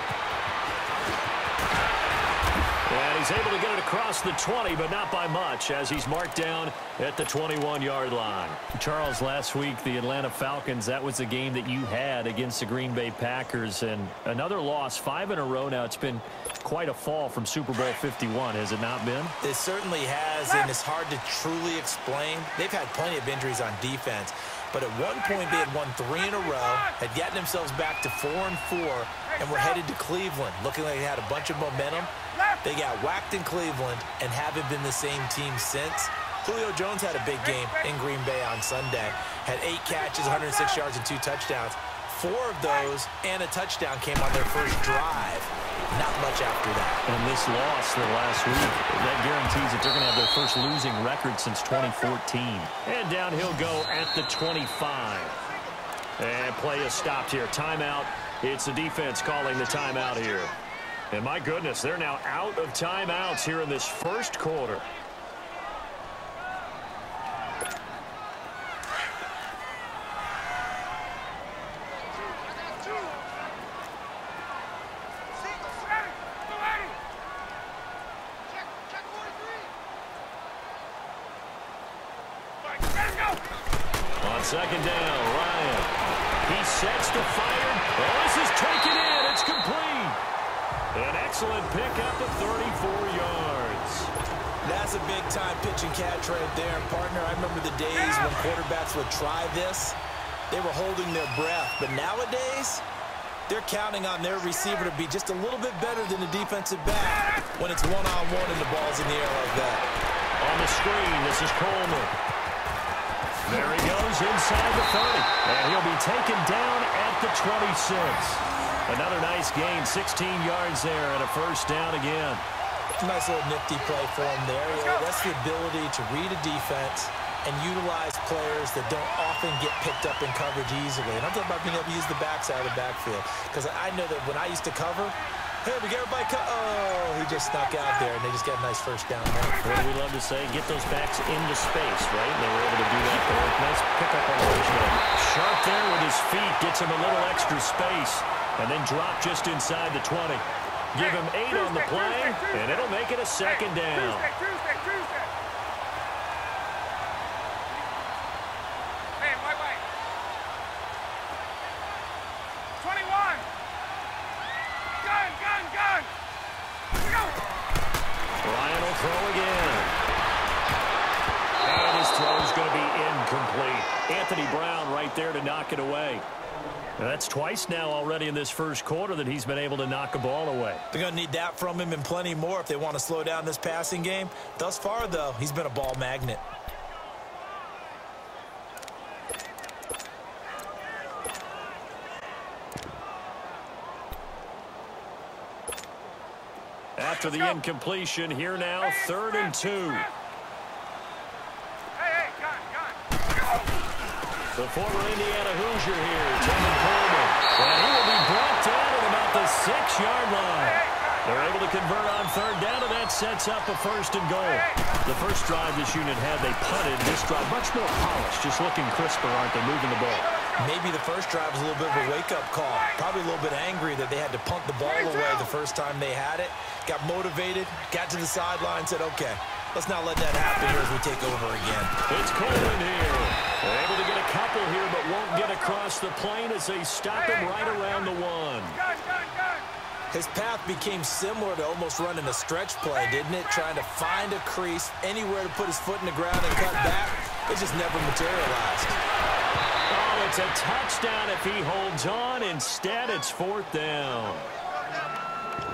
And he's able to get it across the 20, but not by much, as he's marked down at the 21-yard line. Charles, last week, the Atlanta Falcons, that was the game that you had against the Green Bay Packers. And another loss, 5 in a row now. It's been quite a fall from Super Bowl 51, has it not been? It certainly has, and it's hard to truly explain. They've had plenty of injuries on defense, but at one point they had won 3 in a row, had gotten themselves back to 4-4, and were headed to Cleveland, looking like they had a bunch of momentum. They got whacked in Cleveland and haven't been the same team since. Julio Jones had a big game in Green Bay on Sunday. Had 8 catches, 106 yards, and 2 touchdowns. 4 of those and a touchdown came on their first drive. Not much after that. And this loss the last week, that guarantees that they're going to have their first losing record since 2014. And down he'll go at the 25. And play is stopped here. Timeout. It's the defense calling the timeout here. And my goodness, they're now out of timeouts here in this first quarter. On 2nd down, Ryan. He sets to fire. Oh, this is taken in. It's complete. An excellent pickup of 34 yards. That's That's a big-time pitch and catch right there. And partner, I remember the days when quarterbacks would try this. They were holding their breath. But nowadays, they're counting on their receiver to be just a little bit better than the defensive back when it's one-on-one and the ball's in the air like that. On the screen, this is Coleman. There he goes inside the 30. And he'll be taken down at the 26. Another nice gain, 16 yards there and a first down again. Nice little nifty play for him there. You know, that's the ability to read a defense and utilize players that don't often get picked up in coverage easily. And I'm talking about being able to use the backside of the backfield. Because I know that when I used to cover, hey, we get everybody oh, he just snuck out there, and they just got a nice first down there. What do we love to say? Get those backs into space, right? And they were able to do that there. Nice pickup on the first down. Sharp there with his feet, gets him a little extra space, and then drop just inside the 20. Give him 8 on the play, and it'll make it a second down. Tuesday. Man, wait. 21. Gun. Here we go. Ryan will throw again. And his throw's going to be incomplete. Anthony Brown right there to knock it away. Now that's twice now already in this first quarter that he's been able to knock a ball away. They're going to need that from him and plenty more if they want to slow down this passing game. Thus far, though, he's been a ball magnet. After the incompletion, here now, 3rd and 2. Hey, gun. The former Indiana Hoosier here, Tevin Coleman. And he will be brought down at about the 6-yard line. They're able to convert on 3rd down, and that sets up a 1st and goal. The first drive this unit had, they punted. This drive, much more polished, just looking crisper, aren't they, moving the ball. Maybe the first drive was a little bit of a wake-up call. Probably a little bit angry that they had to punt the ball away the first time they had it. Got motivated, got to the sideline, said, okay, let's not let that happen here as we take over again. It's Coleman here. They're able to get a couple here, but won't get across the plane as they stop him right around the 1. Gun. His path became similar to almost running a stretch play, didn't it? Trying to find a crease, anywhere to put his foot in the ground and cut back. It just never materialized. Oh, it's a touchdown if he holds on. Instead, it's 4th down.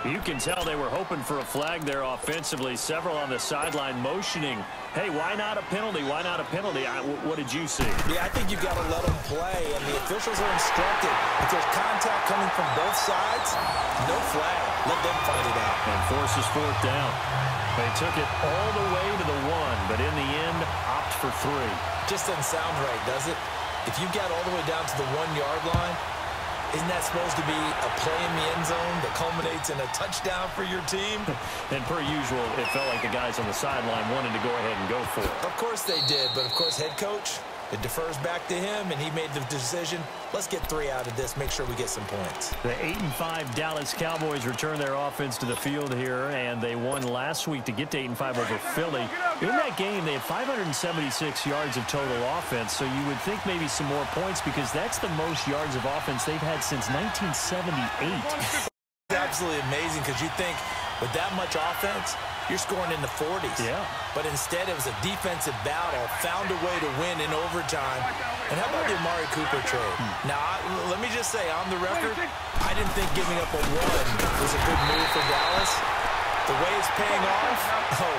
You can tell they were hoping for a flag there offensively. Several on the sideline motioning. Hey, why not a penalty? Why not a penalty? What did you see? Yeah, I think you've got to let them play, and the officials are instructed. If there's contact coming from both sides, no flag. Let them fight it out. And forces 4th down. They took it all the way to the 1, but in the end, opt for 3. Just doesn't sound right, does it? If you get all the way down to the 1-yard line, isn't that supposed to be a play in the end zone that culminates in a touchdown for your team? And per usual, it felt like the guys on the sideline wanted to go ahead and go for it. Of course they did, but of course head coach, it defers back to him, and he made the decision, let's get 3 out of this, make sure we get some points. The 8-5 Dallas Cowboys return their offense to the field here, and they won last week to get to 8-5 over Philly. In that game, they had 576 yards of total offense, so you would think maybe some more points because that's the most yards of offense they've had since 1978. It's absolutely amazing because you think with that much offense, you're scoring in the 40s. Yeah. But instead, it was a defensive battle, found a way to win in overtime. And how about the Amari Cooper trade? Now, let me just say, on the record, I didn't think giving up a 1 was a good move for Dallas. The way it's paying off,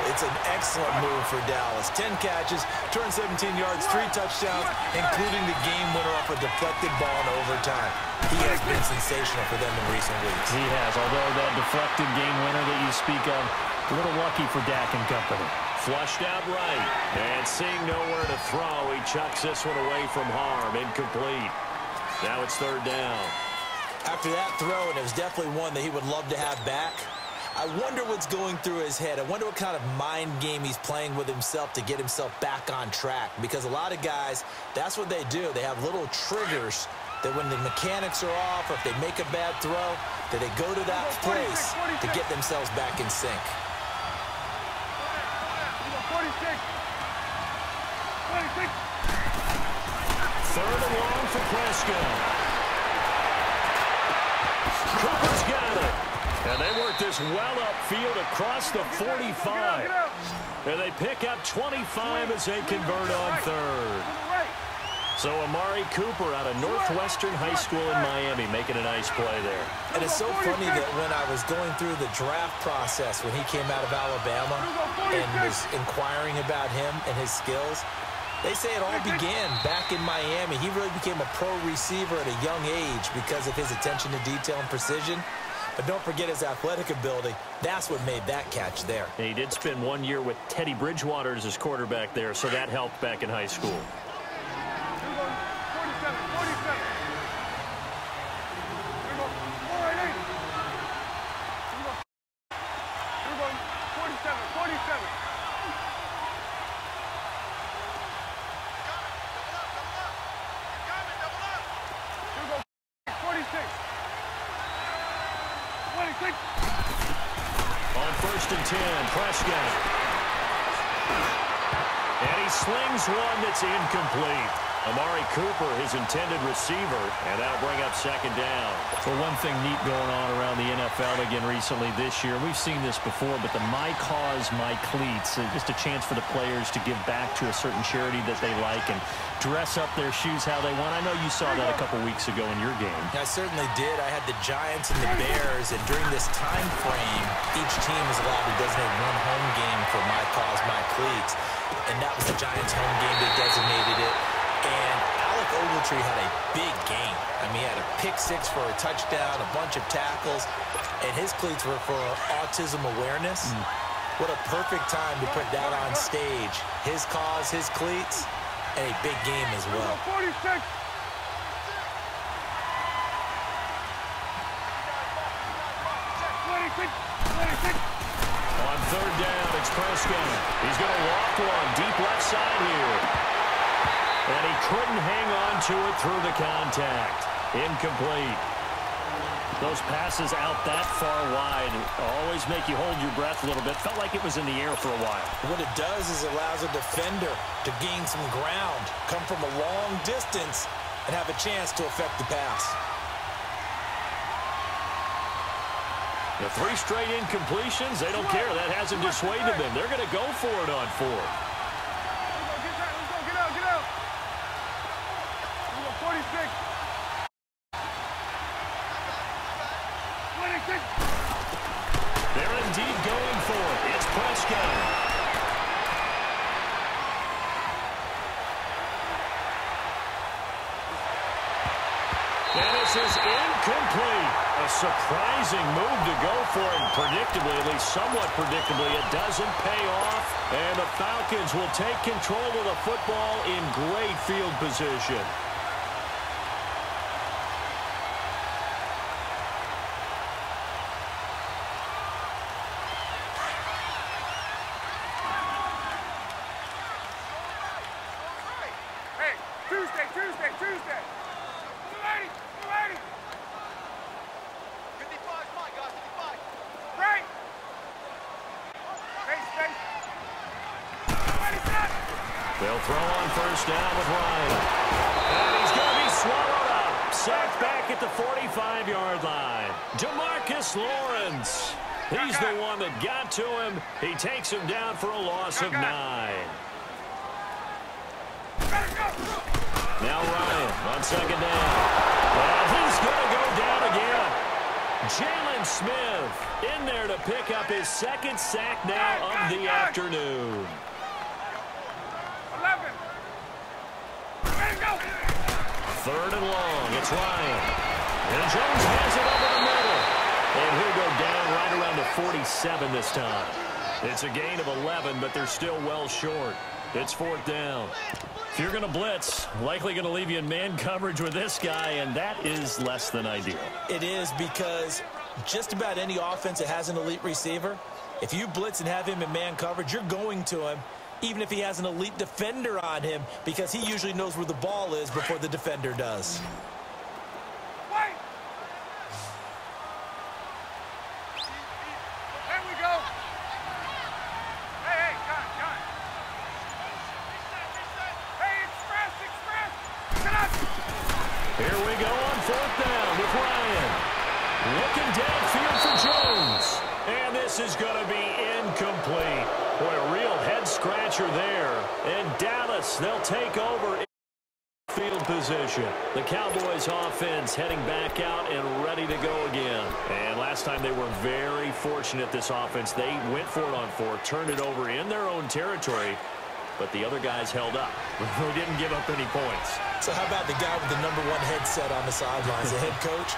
it's an excellent move for Dallas. 10 catches, 217 yards, 3 touchdowns, including the game winner off a deflected ball in overtime. He has been sensational for them in recent weeks. He has, although that deflected game winner that you speak of, a little lucky for Dak and company. Flushed out right, and seeing nowhere to throw, he chucks this one away from harm, incomplete. Now it's 3rd down. After that throw, and it was definitely one that he would love to have back, I wonder what's going through his head. I wonder what kind of mind game he's playing with himself to get himself back on track. Because a lot of guys, that's what they do. They have little triggers that when the mechanics are off or if they make a bad throw, that they go to that place to get themselves back in sync. 46. 3rd and long for Prescott. Cooper's got it. And they work this well upfield across the 45. And they pick up 25 as they convert on third. So Amari Cooper out of Northwestern High School in Miami making a nice play there. And it's so funny that when I was going through the draft process when he came out of Alabama and was inquiring about him and his skills, they say it all began back in Miami. He really became a pro receiver at a young age because of his attention to detail and precision. But don't forget his athletic ability. That's what made that catch there. And he did spend 1 year with Teddy Bridgewater as his quarterback there, so that helped back in high school. 10, Prescott. And he slings one that's incomplete. Amari Cooper, his intended receiver, and that'll bring up second down. So one thing neat going on around the NFL again recently this year, we've seen this before, but the My Cause, My Cleats, just a chance for the players to give back to a certain charity that they like and dress up their shoes how they want. I know you saw that a couple weeks ago in your game. I certainly did. I had the Giants and the Bears, and during this time frame, each team is allowed to designate one home game for My Cause, My Cleats, and that was the Giants' home game. They designated it. And Alec Ogletree had a big game. I mean, he had a pick-6 for a touchdown, a bunch of tackles, and his cleats were for autism awareness. What a perfect time to put that on stage. His cause, his cleats, and a big game as well. 46. On third down, it's Prescott. He's going to walk one deep left side here. And he couldn't hang on to it through the contact. Incomplete. Those passes out that far wide always make you hold your breath a little bit. Felt like it was in the air for a while. What it does is it allows a defender to gain some ground, come from a long distance, and have a chance to affect the pass. The 3 straight incompletions, they don't care. That hasn't dissuaded them. They're going to go for it on 4. They're indeed going for it. It's Prescott. And this is incomplete. A surprising move to go for it. Predictably, at least somewhat predictably, it doesn't pay off. And the Falcons will take control of the football in great field position. Tuesday. 280. 55, my God, 55. Right. Space. They'll throw on first down with Ryan. And he's going to be swallowed up. Sacked back at the 45-yard line. DeMarcus Lawrence. He's the one that got to him. He takes him down for a loss of 9. Now Ryan on second down. And he's going to go down again. Jalen Smith in there to pick up his second sack now of the afternoon. 11. Third and long. It's Ryan. And Jones has it over the middle. And he'll go down right around the 47 this time. It's a gain of 11, but they're still well short. It's 4th down. If you're going to blitz, likely going to leave you in man coverage with this guy, and that is less than ideal. It is, because just about any offense that has an elite receiver, if you blitz and have him in man coverage, you're going to him, even if he has an elite defender on him, because he usually knows where the ball is before the defender does. Wait. There we go. Hey, John. Hey, express. Get up. Here we go on 4th down with Ryan. Looking downfield for Jones. this is going to be incomplete. Boy, a real head-scratcher there. And Dallas, they'll take over field position. The Cowboys offense heading back out and ready to go again. And last time they were very fortunate, this offense. They went for it on fourth, turned it over in their own territory, but the other guys held up. They didn't give up any points. So how about the guy with the #1 headset on the sidelines, the head coach?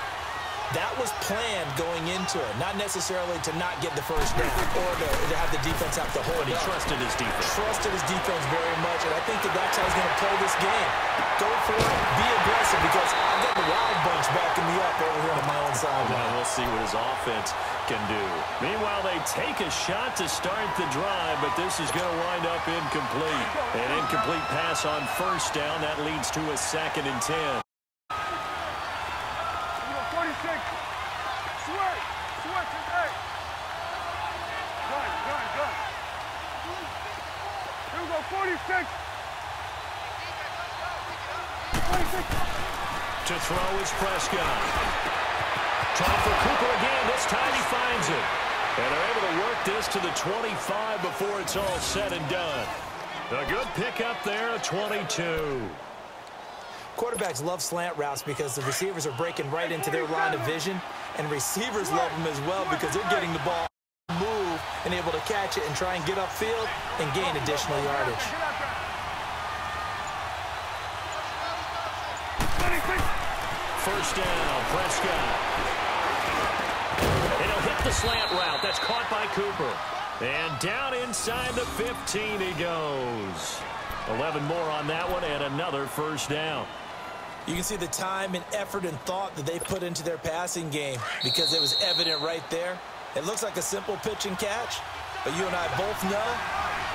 That was planned going into it, not necessarily to not get the first down or to have the defense have to hold But he up. trusted his defense. Trusted his defense very much, and I think that's how he's going to play this game. Go for it, be aggressive, because I've got the Wild Bunch backing me up over here on my own side. Well, we'll see what his offense can do. Meanwhile, they take a shot to start the drive, but this is going to wind up incomplete. An incomplete pass on first down. That leads to a 2nd and 10. 46. Switch, hey. Gun. Here we go, 46. 46. To throw is Prescott. Trying for Cooper again. This time he finds it. And they're able to work this to the 25 before it's all said and done. A good pickup there, a 22. Quarterbacks love slant routes because the receivers are breaking right into their line of vision, and receivers love them as well because they're getting the ball, move, and able to catch it and try and get upfield and gain additional yardage. First down, Prescott. And he'll hit the slant route. That's caught by Cooper. And down inside the 15 he goes. 11 more on that one and another first down. You can see the time and effort and thought that they put into their passing game because it was evident right there. It looks like a simple pitch and catch, but you and I both know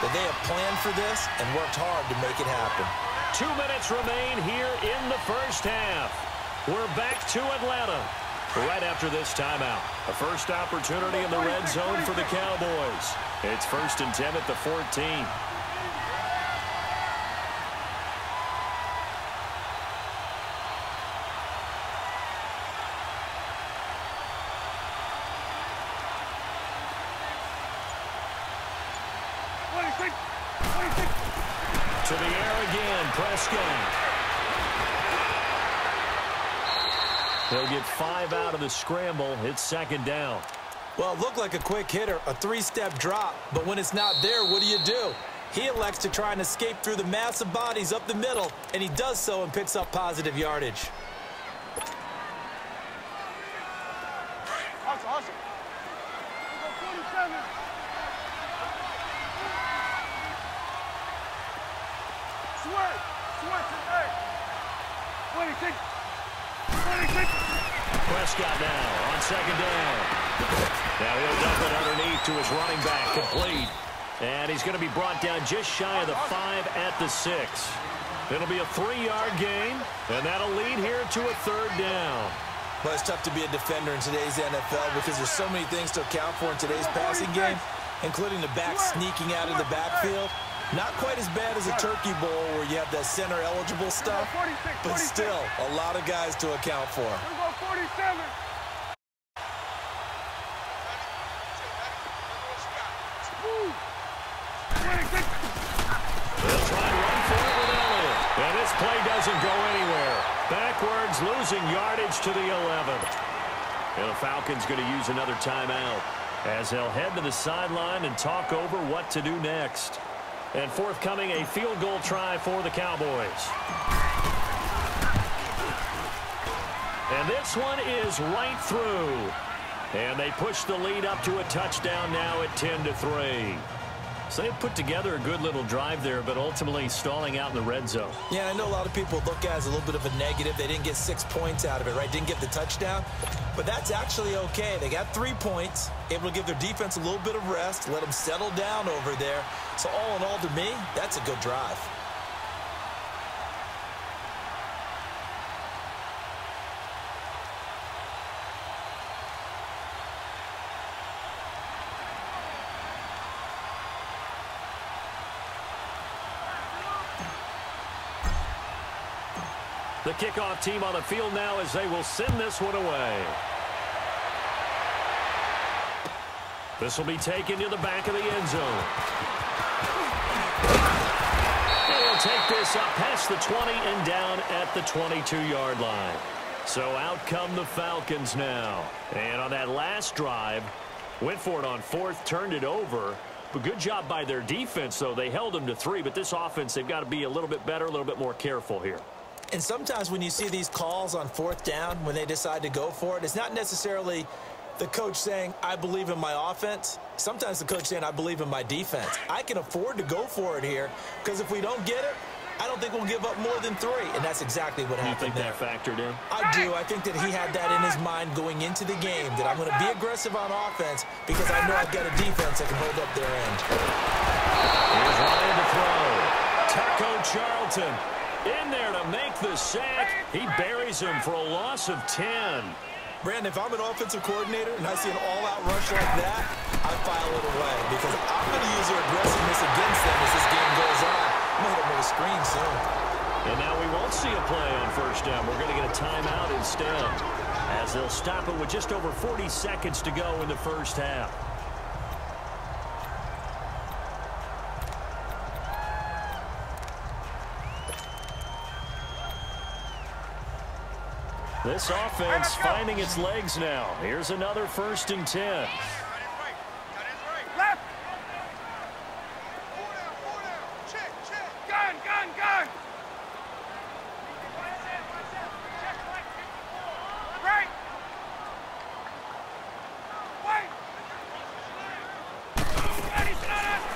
that they have planned for this and worked hard to make it happen. 2 minutes remain here in the first half. We're back to Atlanta right after this timeout. A first opportunity in the red zone for the Cowboys. It's 1st and 10 at the 14. To the air again, Prescott. They'll get 5 out of the scramble. It's 2nd down. Well, it looked like a quick hitter, a 3-step drop, but when it's not there, what do? He elects to try and escape through the massive bodies up the middle, and he does so and picks up positive yardage. Awesome. 47. Switch, hey. 26. Prescott now on 2nd down. Now he'll dump it underneath to his running back, complete. And he's going to be brought down just shy of the 5 at the 6. It'll be a 3-yard gain, and that'll lead here to a 3rd down. But it's tough to be a defender in today's NFL because there's so many things to account for in today's passing game, including the back sneaking out of the backfield. Not quite as bad as a turkey bowl where you have that center-eligible stuff, but still a lot of guys to account for. Here we go, 47. They'll try and run for it with Elliott. And this play doesn't go anywhere. Backwards, losing yardage to the 11. And the Falcons going to use another timeout as they'll head to the sideline and talk over what to do next. And forthcoming, a field goal try for the Cowboys. And this one is right through. And they push the lead up to a touchdown now at 10-3. So they put together a good little drive there, but ultimately stalling out in the red zone. Yeah, I know a lot of people look at it as a little bit of a negative. They didn't get 6 points out of it, right? Didn't get the touchdown. But that's actually okay. They got 3 points, able to give their defense a little bit of rest, let them settle down over there. So all in all, to me, that's a good drive. The kickoff team on the field now as they will send this one away. This will be taken to the back of the end zone. They'll take this up past the 20 and down at the 22-yard line. So out come the Falcons now. And on that last drive, went for it on fourth, turned it over. But good job by their defense, though. They held them to 3, but this offense, they've got to be a little bit better, a little bit more careful here. And sometimes when you see these calls on fourth down, when they decide to go for it, it's not necessarily the coach saying, I believe in my offense. Sometimes the coach saying, I believe in my defense. I can afford to go for it here because if we don't get it, I don't think we'll give up more than 3, and that's exactly what happened there. You think that factored in? I do. I think that he had that in his mind going into the game, that I'm going to be aggressive on offense because I know I've got a defense that can hold up their end. Here's Ryan to throw. Taco Charlton in there to make the sack. He buries him for a loss of 10. Brandon, if I'm an offensive coordinator and I see an all-out rush like that, I file it away because I'm going to use their aggressiveness against them as this game goes on. I'm going to hit them with a screen soon. And now we won't see a play on first down. We're going to get a timeout instead as they'll stop it with just over 40 seconds to go in the first half. This offense finding its legs now. Here's another 1st and 10. Left. Gun, gun, gun. Right.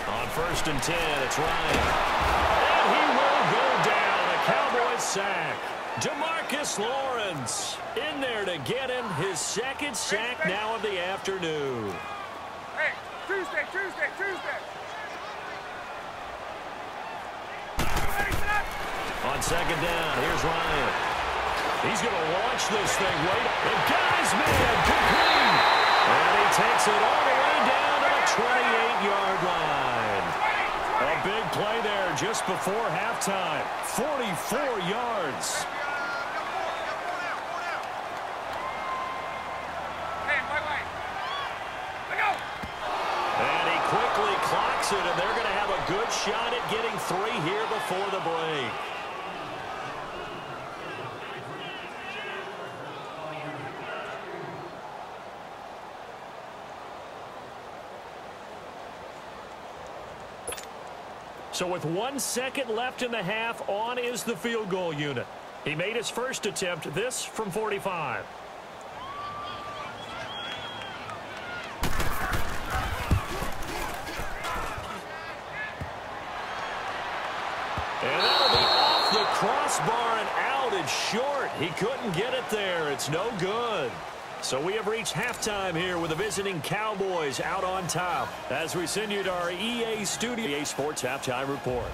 On 1st and 10, it's Ryan. And he will go down. A Cowboys sack. DeMarcus Lawrence in there to get him his 2nd sack now of the afternoon. Hey, Tuesday. On 2nd down, here's Ryan. He's going to launch this thing. Wait, the guy's man, complete. And he takes it all the way down to the 28-yard line. A big play there just before halftime. 44 yards. And they're going to have a good shot at getting 3 here before the break. So with 1 second left in the half, on is the field goal unit. He made his first attempt, this from 45. And that'll be off the crossbar and out. It's short. He couldn't get it there. It's no good. So we have reached halftime here with the visiting Cowboys out on top as we send you to our EA Studio EA Sports Halftime Report.